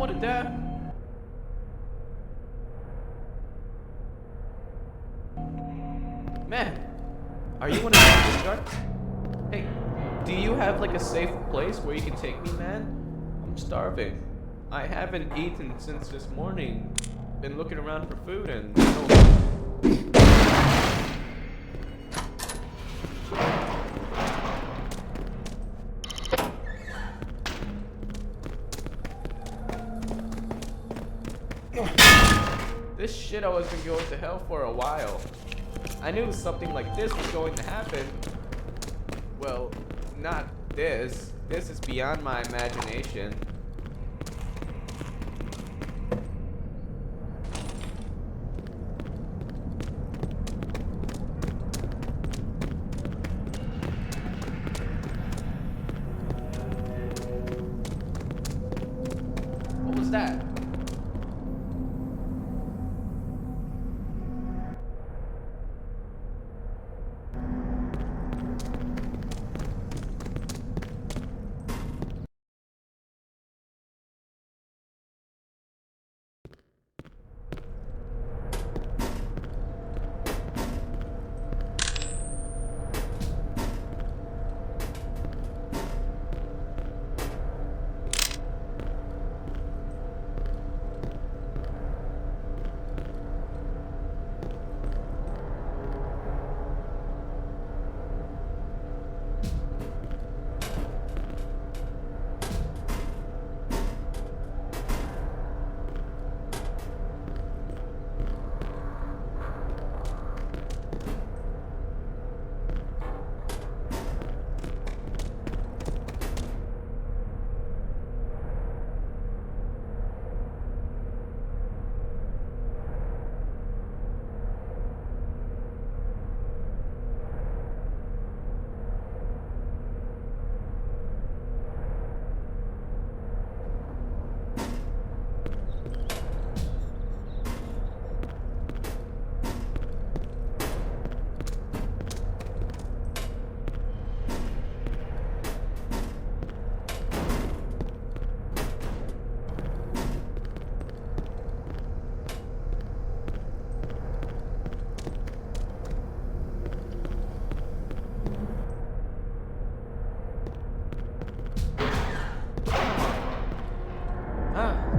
want to die. Man, are you one of the bodyguards? Hey, do you have like a safe place where you can take me, man? I'm starving. I haven't eaten since this morning. Been looking around for food and this shit has been going to hell for a while. I knew something like this was going to happen. Well, not this. This is beyond my imagination. What was that?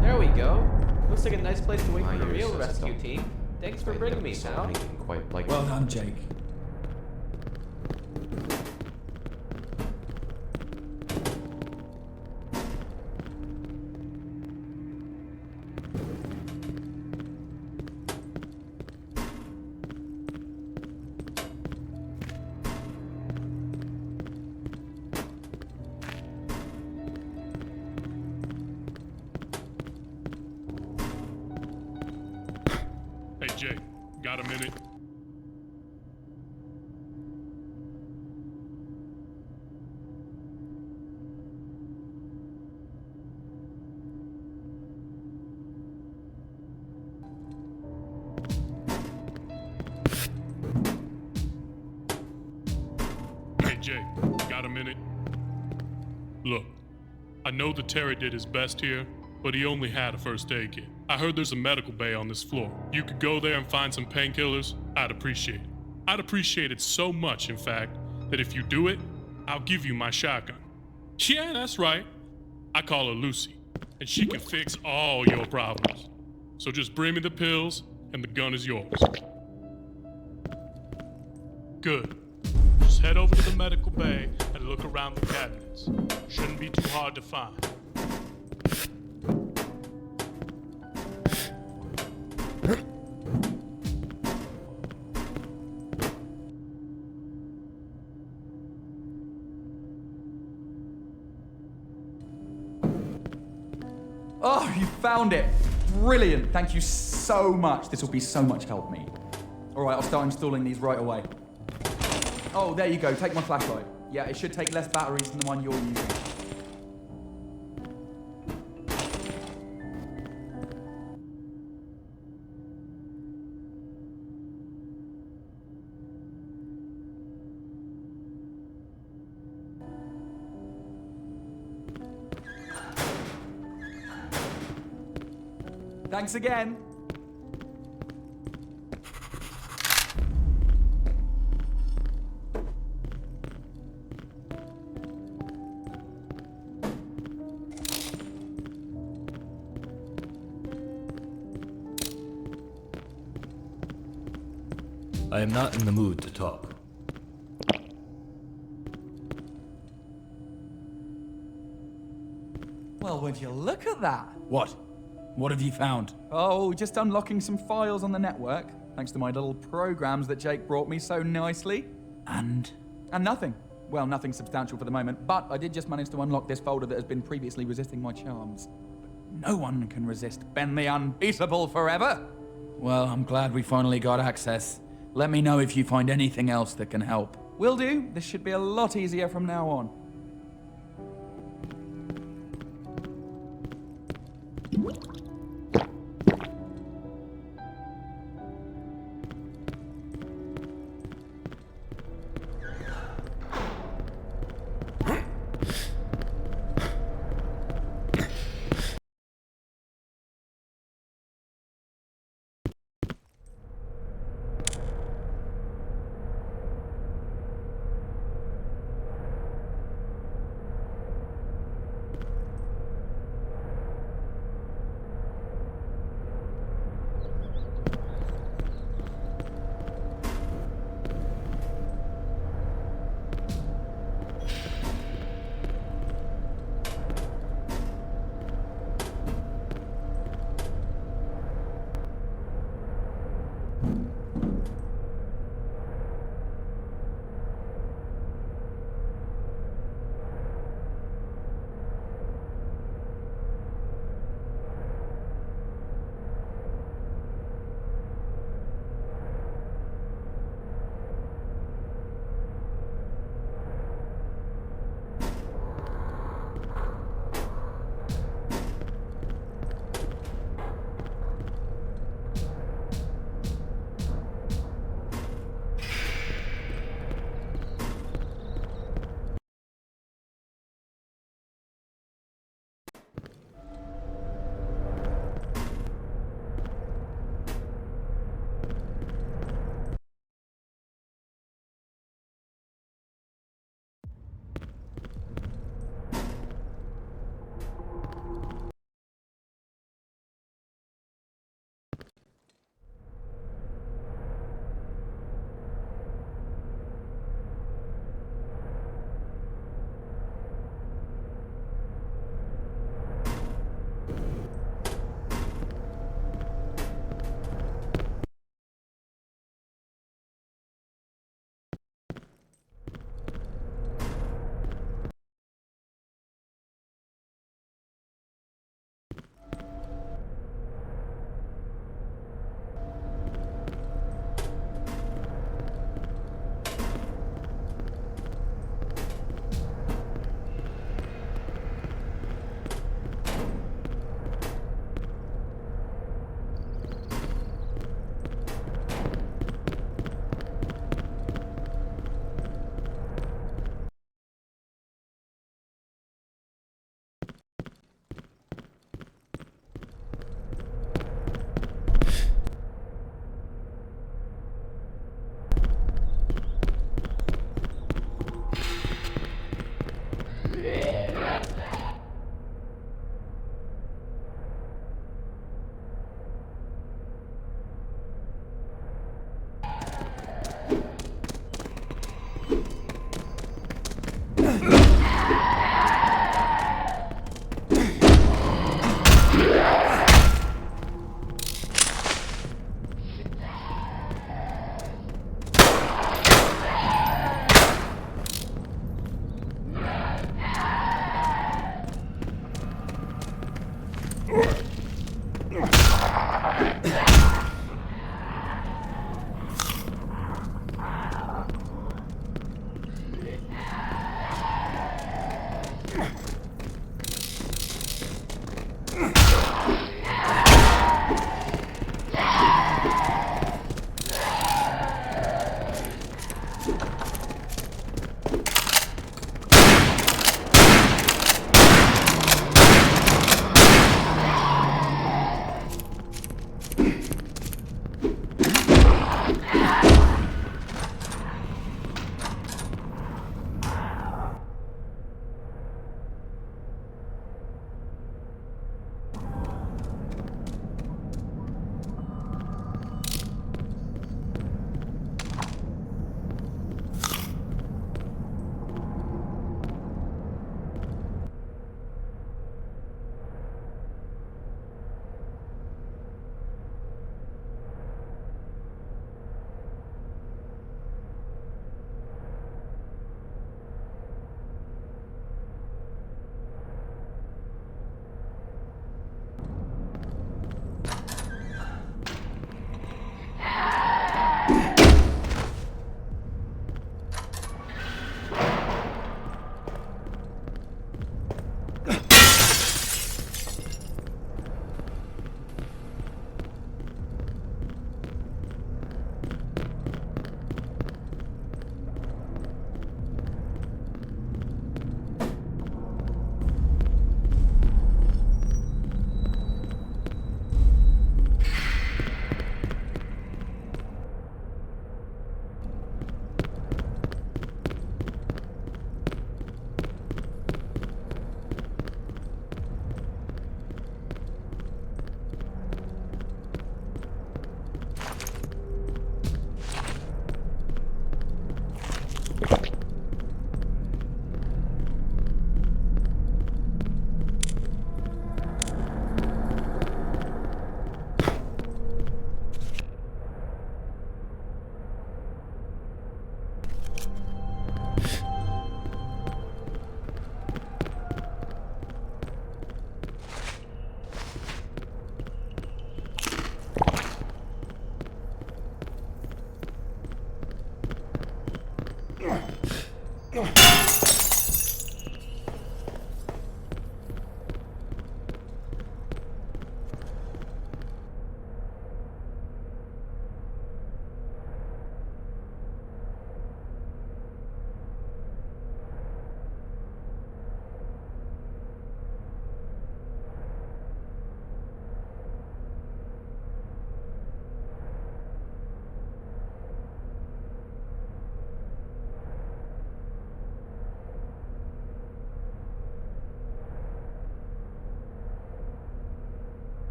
There we go. Looks like a nice place to wait for the real rescue team. Thanks for bringing me, pal. Well done, Jake. Hey, Jay, got a minute? Hey, Jay, got a minute? Look, I know that Terry did his best here, but he only had a first aid kit. I heard there's a medical bay on this floor. You could go there and find some painkillers. I'd appreciate it. I'd appreciate it so much, in fact, that if you do it, I'll give you my shotgun. Yeah, that's right. I call her Lucy, and she can fix all your problems. So just bring me the pills, and the gun is yours. Good. Just head over to the medical bay and look around the cabinets. Shouldn't be too hard to find. Oh, you found it. Brilliant. Thank you so much. This will be so much help me. All right, I'll start installing these right away. Oh, there you go. Take my flashlight. Yeah, it should take less batteries than the one you're using. Thanks again. I am not in the mood to talk. Well, would you look at that? What? What have you found? Oh, just unlocking some files on the network, thanks to my little programs that Jake brought me so nicely. And? And nothing. Well, nothing substantial for the moment, but I did just manage to unlock this folder that has been previously resisting my charms. But no one can resist Ben the Unbeatable forever. Well, I'm glad we finally got access. Let me know if you find anything else that can help. Will do. This should be a lot easier from now on.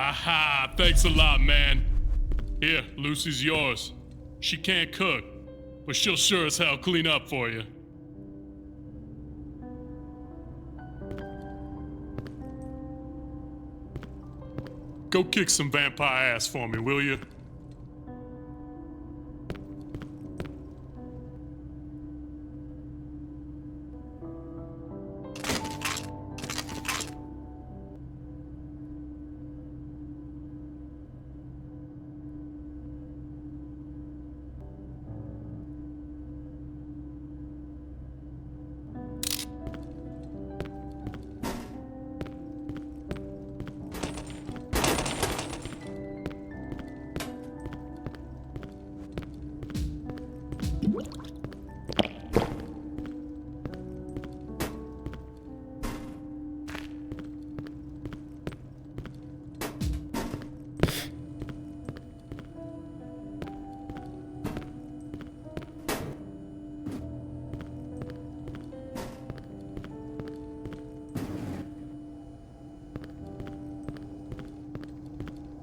Aha, thanks a lot, man. Here, Lucy's yours. She can't cook, but she'll sure as hell clean up for you. Go kick some vampire ass for me, will you?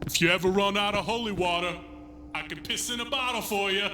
If you ever run out of holy water, I can piss in a bottle for you.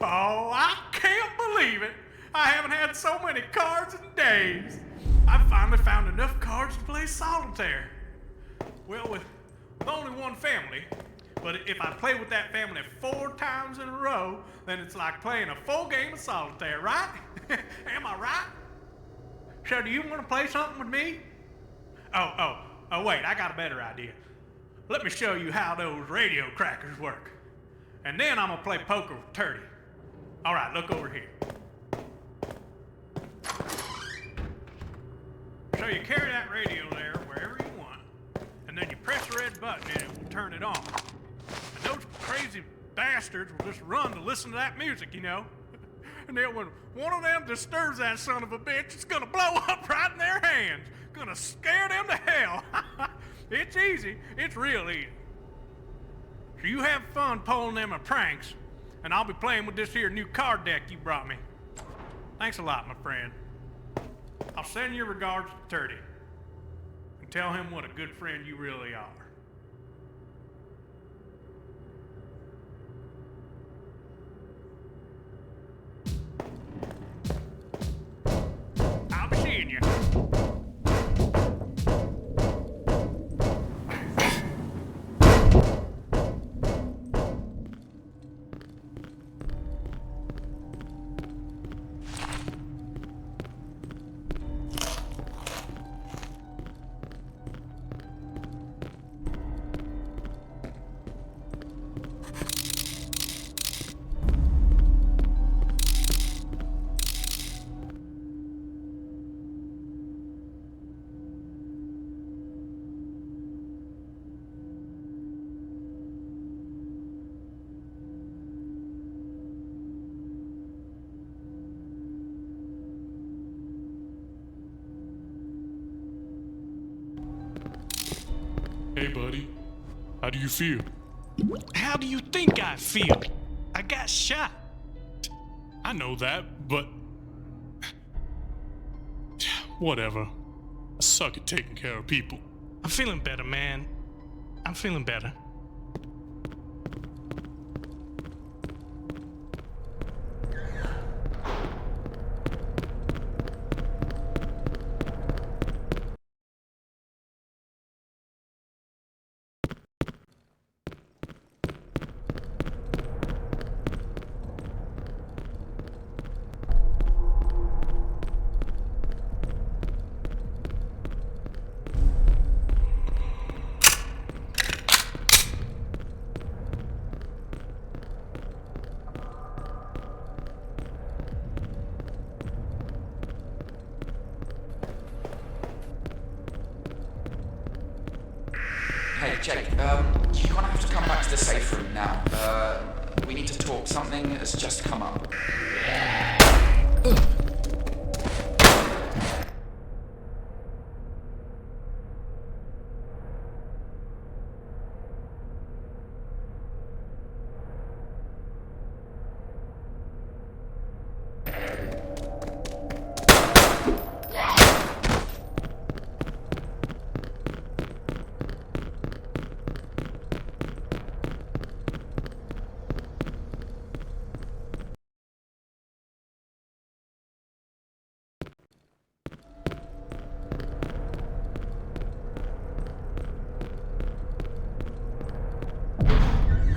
Oh, I can't believe it. I haven't had so many cards in days. I finally found enough cards to play solitaire. Well, with only one family, but if I play with that family 4 times in a row, then it's like playing a full game of solitaire, right? Am I right? So do you want to play something with me? Oh, wait, I got a better idea. Let me show you how those radio crackers work. And then I'm gonna play poker with Turdy. All right, look over here. So you carry that radio there wherever you want, and then you press the red button and it will turn it on. And those crazy bastards will just run to listen to that music, you know? And then when one of them disturbs that son of a bitch, it's gonna blow up right in their hands. Gonna scare them to hell. It's easy. It's real easy. So you have fun pulling them pranks, and I'll be playing with this here new card deck you brought me. Thanks a lot, my friend. I'll send your regards to Turdy, and tell him what a good friend you really are. I'll be seeing you. Hey, buddy. How do you feel? How do you think I feel? I got shot. I know that, but... whatever. I suck at taking care of people. I'm feeling better, man. I'm feeling better. Hey, Jake, you're gonna have to come back to the safe room now. We need to talk. Something has just come up.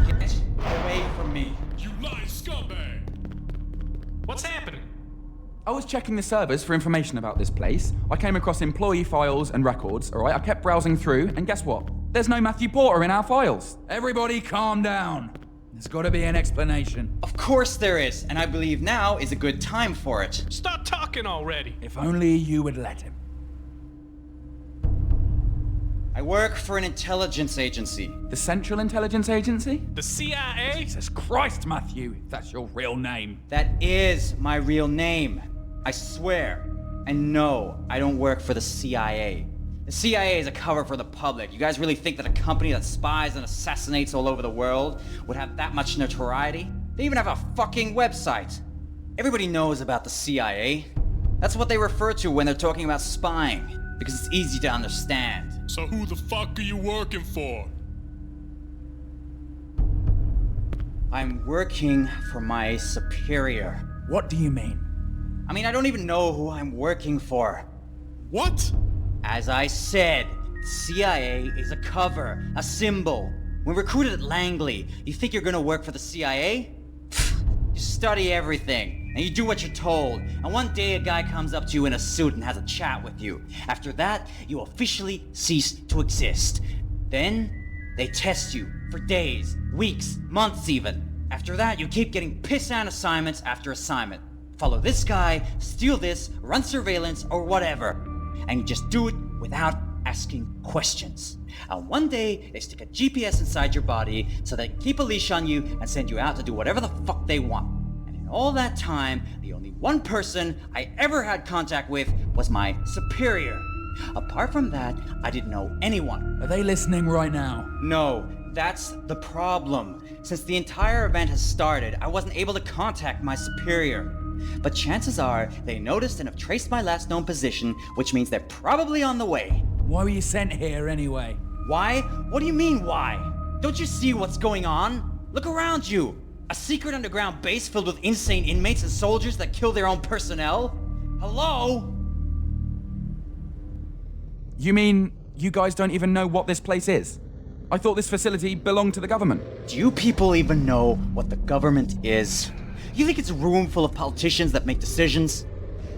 Get away from me. You lying scumbag! What's happening? I was checking the servers for information about this place. I came across employee files and records, alright? I kept browsing through, and guess what? There's no Matthew Porter in our files. Everybody calm down. There's gotta be an explanation. Of course there is, and I believe now is a good time for it. Stop talking already. If only you would let him. I work for an intelligence agency. The Central Intelligence Agency? The CIA? Jesus Christ, Matthew, that's your real name. That is my real name. I swear. And no, I don't work for the CIA. The CIA is a cover for the public. You guys really think that a company that spies and assassinates all over the world would have that much notoriety? They even have a fucking website. Everybody knows about the CIA. That's what they refer to when they're talking about spying, because it's easy to understand. So who the fuck are you working for? I'm working for my superior. What do you mean? I mean, I don't even know who I'm working for. What? As I said, CIA is a cover, a symbol. When recruited at Langley, you think you're gonna work for the CIA? You study everything, and you do what you're told, and one day a guy comes up to you in a suit and has a chat with you. After that, you officially cease to exist. Then, they test you for days, weeks, months even. After that, you keep getting piss-down assignments after assignment. Follow this guy, steal this, run surveillance, or whatever. And you just do it without asking questions. And one day, they stick a GPS inside your body so they can keep a leash on you and send you out to do whatever the fuck they want. And in all that time, the only one person I ever had contact with was my superior. Apart from that, I didn't know anyone. Are they listening right now? No, that's the problem. Since the entire event has started, I wasn't able to contact my superior. But chances are, they noticed and have traced my last known position, which means they're probably on the way. Why were you sent here anyway? Why? What do you mean, why? Don't you see what's going on? Look around you! A secret underground base filled with insane inmates and soldiers that kill their own personnel? Hello? You mean you guys don't even know what this place is? I thought this facility belonged to the government. Do you people even know what the government is? You think it's a room full of politicians that make decisions?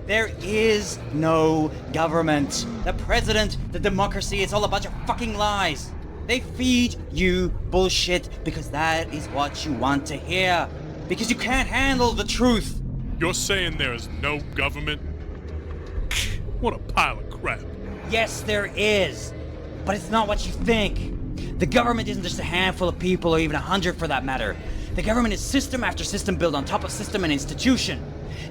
There is no government. The president, the democracy, it's all a bunch of fucking lies. They feed you bullshit because that is what you want to hear. Because you can't handle the truth. You're saying there is no government? What a pile of crap. Yes, there is. But it's not what you think. The government isn't just a handful of people or even 100 for that matter. The government is system after system built on top of system and institution.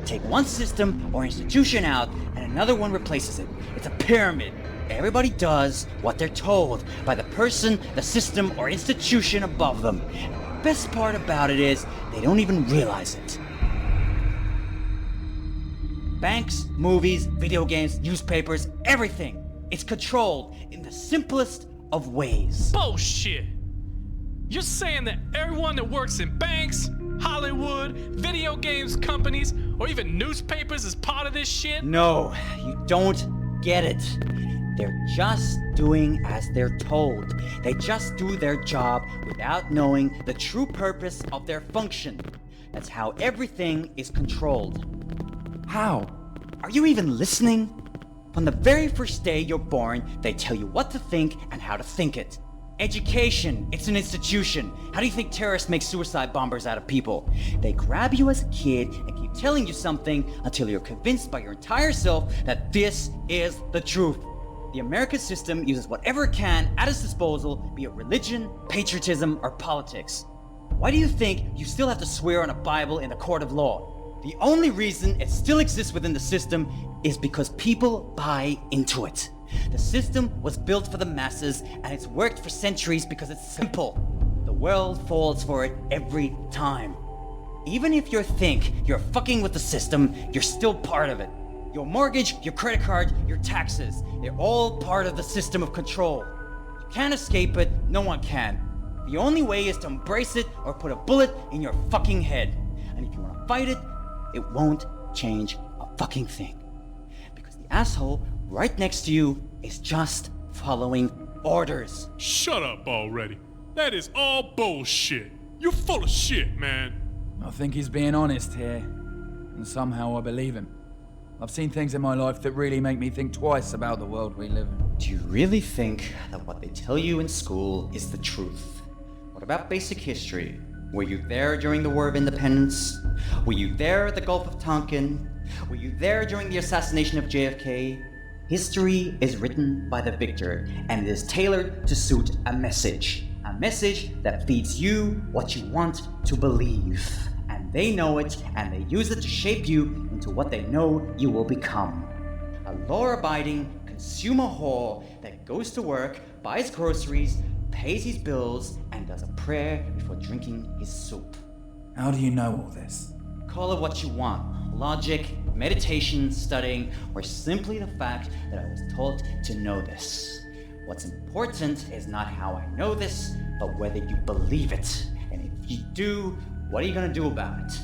Take one system or institution out and another one replaces it. It's a pyramid. Everybody does what they're told by the person, the system, or institution above them. And the best part about it is they don't even realize it. Banks, movies, video games, newspapers, everything. It's controlled in the simplest of ways. Bullshit! You're saying that everyone that works in banks, Hollywood, video games companies, or even newspapers is part of this shit? No, you don't get it. They're just doing as they're told. They just do their job without knowing the true purpose of their function. That's how everything is controlled. How? Are you even listening? From the very first day you're born, they tell you what to think and how to think it. Education, it's an institution. How do you think terrorists make suicide bombers out of people? They grab you as a kid and keep telling you something until you're convinced by your entire self that this is the truth. The American system uses whatever it can at its disposal, be it religion, patriotism, or politics. Why do you think you still have to swear on a Bible in the court of law? The only reason it still exists within the system is because people buy into it. The system was built for the masses, and it's worked for centuries because it's simple. The world falls for it every time. Even if you think you're fucking with the system, you're still part of it. Your mortgage, your credit card, your taxes, they're all part of the system of control. You can't escape it, no one can. The only way is to embrace it or put a bullet in your fucking head. And if you want to fight it, it won't change a fucking thing. Because the asshole right next to you is just following orders. Shut up already. That is all bullshit. You're full of shit, man. I think he's being honest here, and somehow I believe him. I've seen things in my life that really make me think twice about the world we live in. Do you really think that what they tell you in school is the truth? What about basic history? Were you there during the War of Independence? Were you there at the Gulf of Tonkin? Were you there during the assassination of JFK? History is written by the victor, and it is tailored to suit a message. A message that feeds you what you want to believe. And they know it, and they use it to shape you into what they know you will become. A law-abiding consumer whore that goes to work, buys groceries, pays his bills, and does a prayer before drinking his soup. How do you know all this? Call it what you want. Logic, meditation, studying, or simply the fact that I was taught to know this. What's important is not how I know this, but whether you believe it. And if you do, what are you gonna do about it?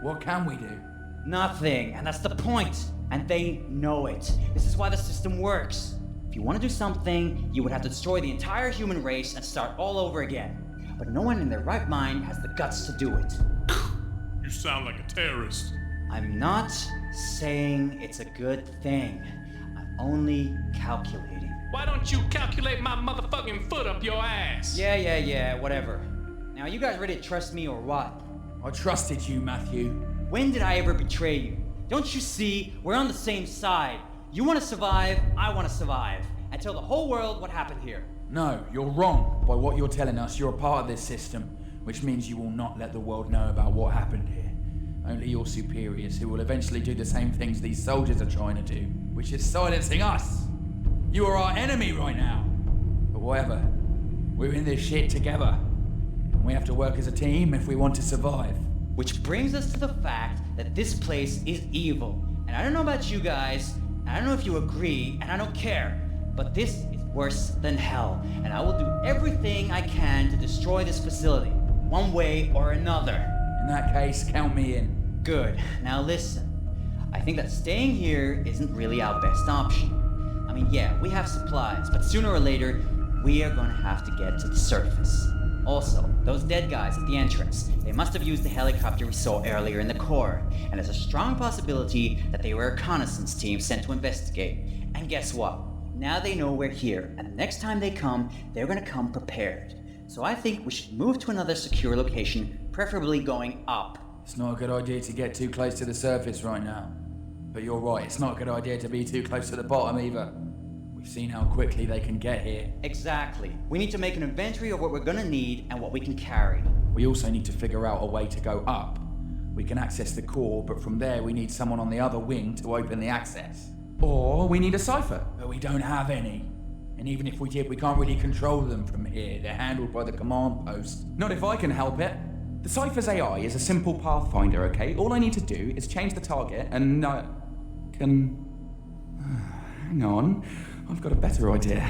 What can we do? Nothing, and that's the point. And they know it. This is why the system works. If you want to do something, you would have to destroy the entire human race and start all over again. But no one in their right mind has the guts to do it. You sound like a terrorist. I'm not saying it's a good thing. I'm only calculating. Why don't you calculate my motherfucking foot up your ass? Yeah, whatever. Now, you guys ready to trust me or what? I trusted you, Matthew. When did I ever betray you? Don't you see? We're on the same side. You want to survive, I want to survive. And tell the whole world what happened here. No, you're wrong. By what you're telling us, you're a part of this system, which means you will not let the world know about what happened here. Only your superiors, who will eventually do the same things these soldiers are trying to do, which is silencing us. You are our enemy right now. But whatever, we're in this shit together. And we have to work as a team if we want to survive. Which brings us to the fact that this place is evil. And I don't know about you guys, and I don't know if you agree, and I don't care, but this is worse than hell. And I will do everything I can to destroy this facility, one way or another. In that case, count me in. Good. Now listen. I think that staying here isn't really our best option. I mean, yeah, we have supplies, but sooner or later, we are going to have to get to the surface. Also, those dead guys at the entrance, they must have used the helicopter we saw earlier in the core, and there's a strong possibility that they were a reconnaissance team sent to investigate. And guess what? Now they know we're here, and the next time they come, they're going to come prepared. So I think we should move to another secure location, preferably going up. It's not a good idea to get too close to the surface right now. But you're right, it's not a good idea to be too close to the bottom either. We've seen how quickly they can get here. Exactly. We need to make an inventory of what we're gonna need and what we can carry. We also need to figure out a way to go up. We can access the core, but from there we need someone on the other wing to open the access. Or we need a cipher, but we don't have any. And even if we did, we can't really control them from here. They're handled by the command post. Not if I can help it. The cipher's AI is a simple pathfinder, okay? All I need to do is change the target and hang on. I've got a better idea.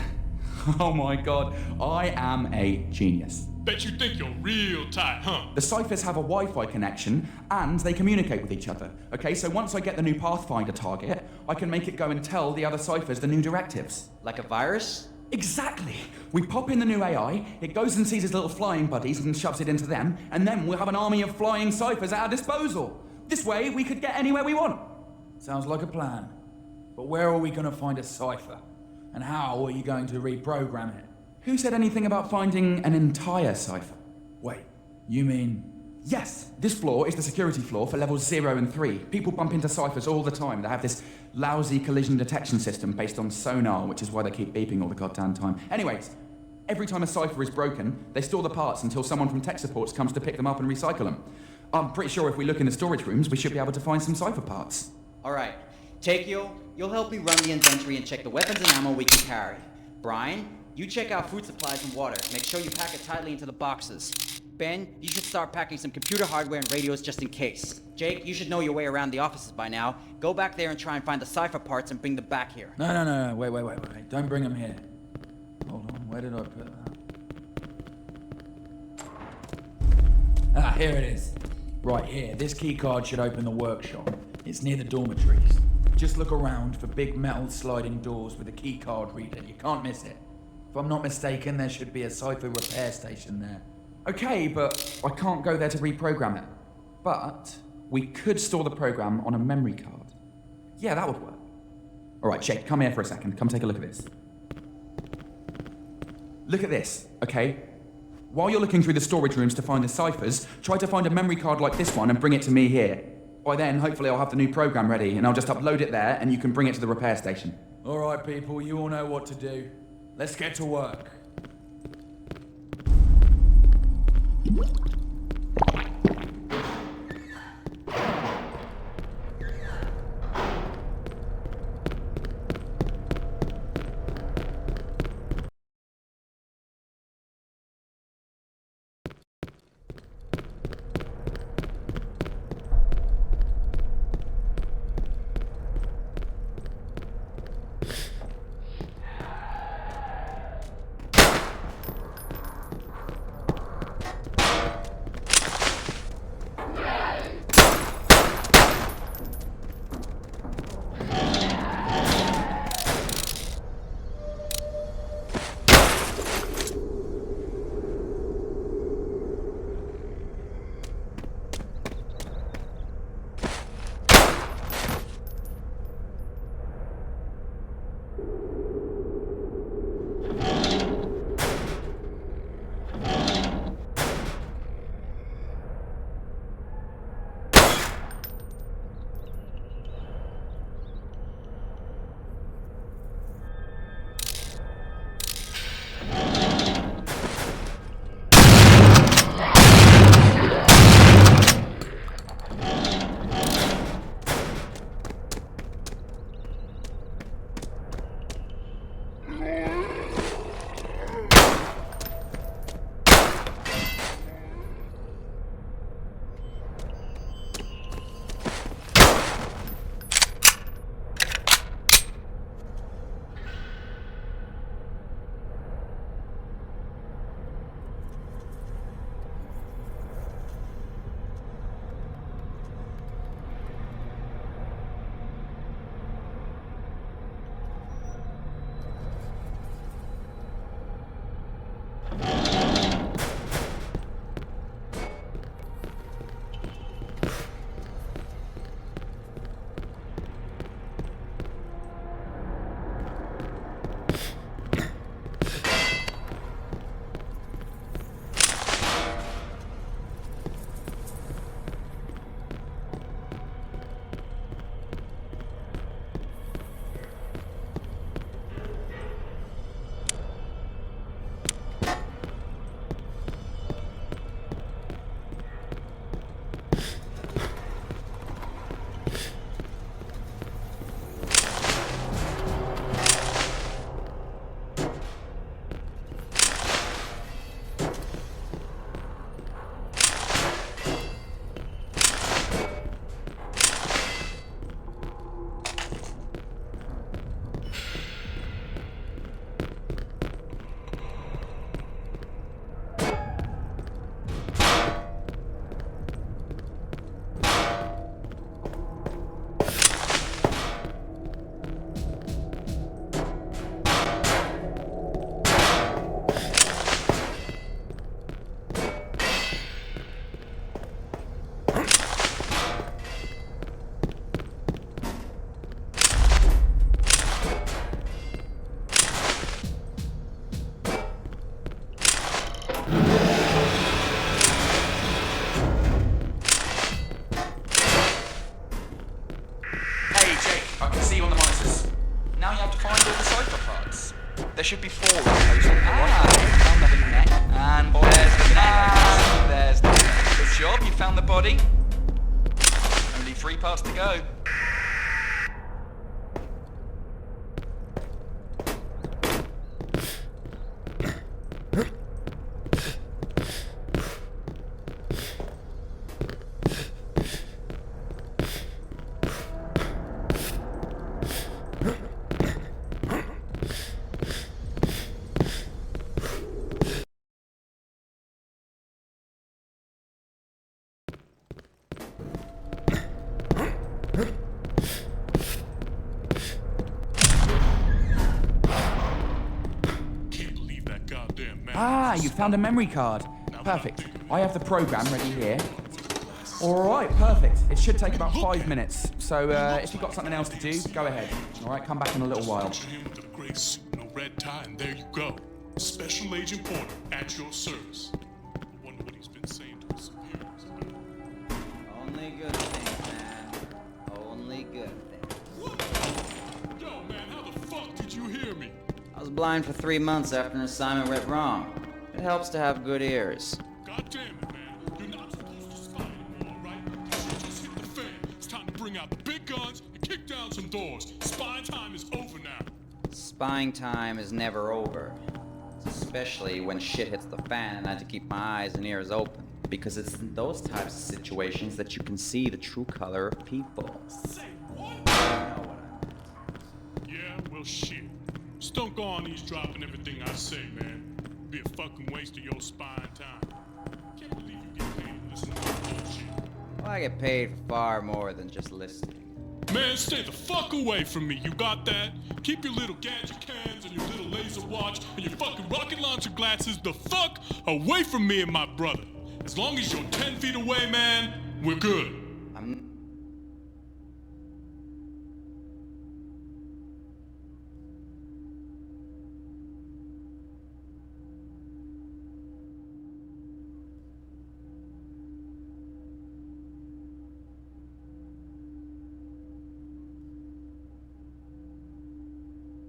Oh my god, I am a genius. Bet you think you're real tight, huh? The ciphers have a Wi-Fi connection, and they communicate with each other. Okay, so once I get the new Pathfinder target, I can make it go and tell the other ciphers the new directives. Like a virus? Exactly! We pop in the new AI, it goes and sees his little flying buddies and shoves it into them, and then we'll have an army of flying ciphers at our disposal. This way, we could get anywhere we want. Sounds like a plan. But where are we going to find a cipher? And how are you going to reprogram it? Who said anything about finding an entire cipher? Wait, you mean Yes, this floor is the security floor for levels 0 and 3. People bump into ciphers all the time. They have this lousy collision detection system based on sonar, which is why they keep beeping all the goddamn time. Anyways, every time a cipher is broken, they store the parts until someone from tech supports comes to pick them up and recycle them. I'm pretty sure if we look in the storage rooms, we should be able to find some cipher parts. Alright, Takeo, you'll help me run the inventory and check the weapons and ammo we can carry. Brian, you check out food supplies and water. Make sure you pack it tightly into the boxes. Ben, you should start packing some computer hardware and radios just in case. Jake, you should know your way around the offices by now. Go back there and try and find the cipher parts and bring them back here. No. Wait. Don't bring them here. Hold on, where did I put that? Here it is. Right here, this key card should open the workshop. It's near the dormitories. Just look around for big metal sliding doors with a key card reader. You can't miss it. If I'm not mistaken, there should be a cipher repair station there. Okay, but I can't go there to reprogram it. But we could store the program on a memory card. Yeah, that would work. Alright, Jake, come here for a second. Come take a look at this. Look at this, okay? While you're looking through the storage rooms to find the ciphers, try to find a memory card like this one and bring it to me here. By then, hopefully I'll have the new program ready and I'll just upload it there and you can bring it to the repair station. Alright, people, you all know what to do. Let's get to work. There should be 4 of those on the right. Found the neck. And there's the neck. There's the neck. Good job, you found the body. Only 3 parts to go. Ah, you found a memory card. Perfect. I have the program ready here. Alright, perfect. It should take about 5 minutes. So if you've got something else to do, go ahead. Alright, come back in a little while. With the gray suit, no red tie, and there you go. Special Agent Porter at your service. I wonder what he's been saying to his superiors about. Only good things, man. Only good things. What? Yo, man, how the fuck did you hear me? I was blind for 3 months after an assignment went wrong. It helps to have good ears. God damn it, man. You're not supposed to spy anymore, right? This shit just hit the fan. It's time to bring out the big guns and kick down some doors. Spying time is over now. Spying time is never over. Especially when shit hits the fan and I have to keep my eyes and ears open. Because it's in those types of situations that you can see the true color of people. Say what? You know what I meant. Yeah, well, shit. Just don't go on eavesdropping everything I say, man. Be a fucking waste of your spying time. Can't believe you get paid to listen to this bullshit. Well, I get paid for far more than just listening. Man, stay the fuck away from me, you got that? Keep your little gadget cans and your little laser watch and your fucking rocket launcher glasses the fuck away from me and my brother. As long as you're 10 feet away, man, we're good.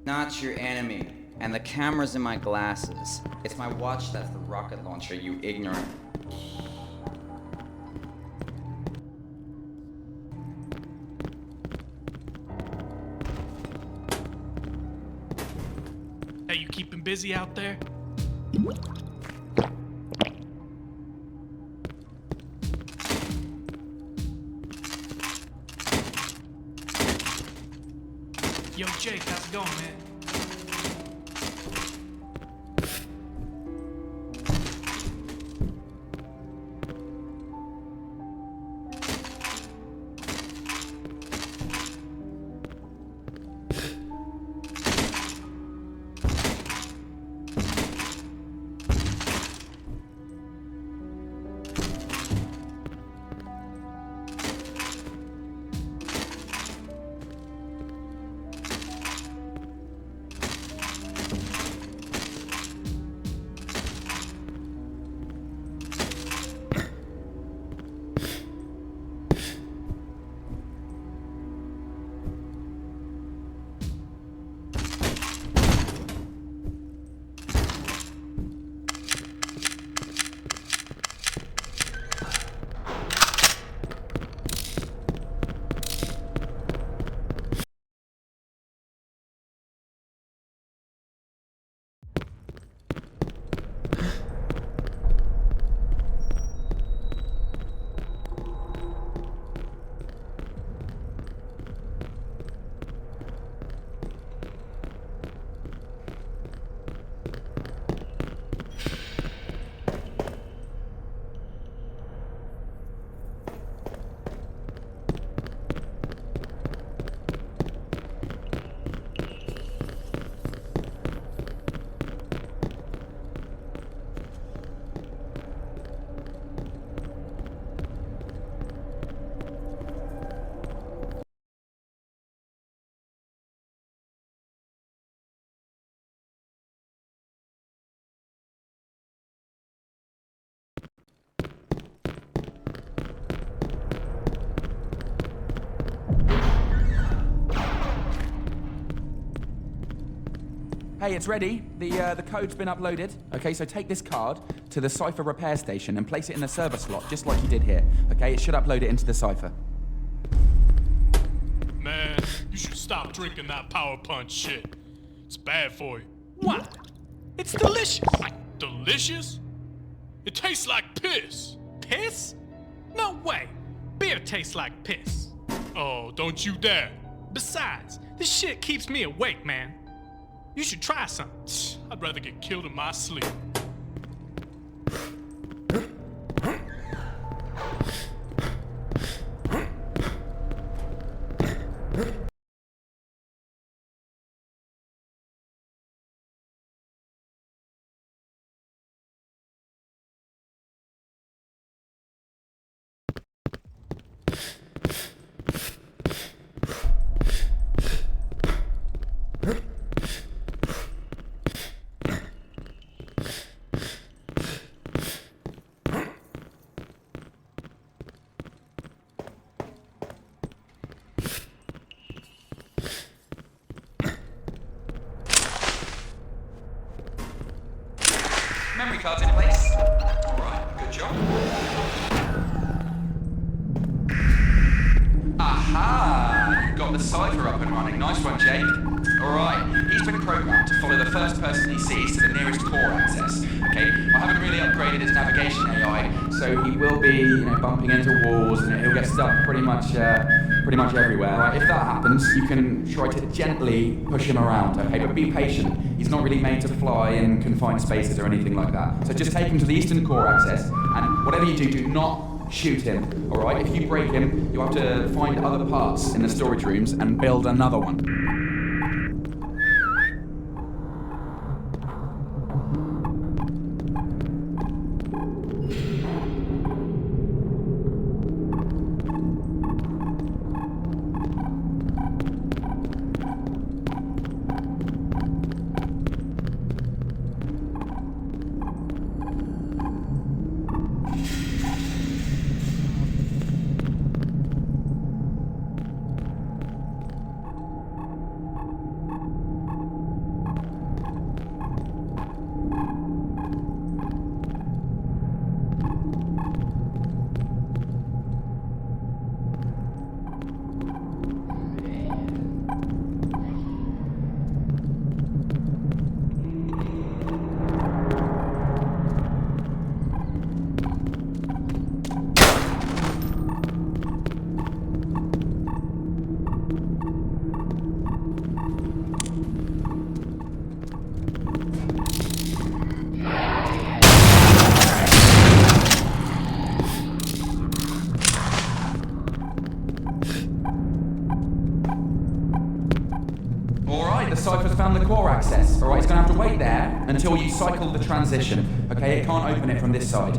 Not your enemy. And the camera's in my glasses. It's my watch that's the rocket launcher, you ignorant. Hey, you keeping busy out there? Yo, Jake, how's it going, man? Hey, it's ready. The code's been uploaded. Okay, so take this card to the cipher repair station and place it in the server slot, just like you did here. Okay, it should upload it into the cipher. Man, you should stop drinking that power punch shit. It's bad for you. Why? It's delicious. Delicious? It tastes like piss. Piss? No way. Beer tastes like piss. Oh, don't you dare. Besides, this shit keeps me awake, man. You should try some. I'd rather get killed in my sleep. Memory card's in place. Alright, good job. Aha! You got the cipher up and running. Nice one, Jake. Alright, he's been programmed to follow the first person he sees to the nearest core access. Okay, I haven't really upgraded his navigation AI, so he will be, bumping into walls and he'll get stuck pretty much everywhere. Right, if that happens, you can try to gently push him around, okay? But be patient. He's not really made to fly in confined spaces or anything like that. So just take him to the eastern core access, and whatever you do not shoot him, alright? If you break him, you'll have to find other parts in the storage rooms and build another one. The cipher's found the core access, alright? It's gonna have to wait there until you cycle the transition, okay? It can't open it from this side.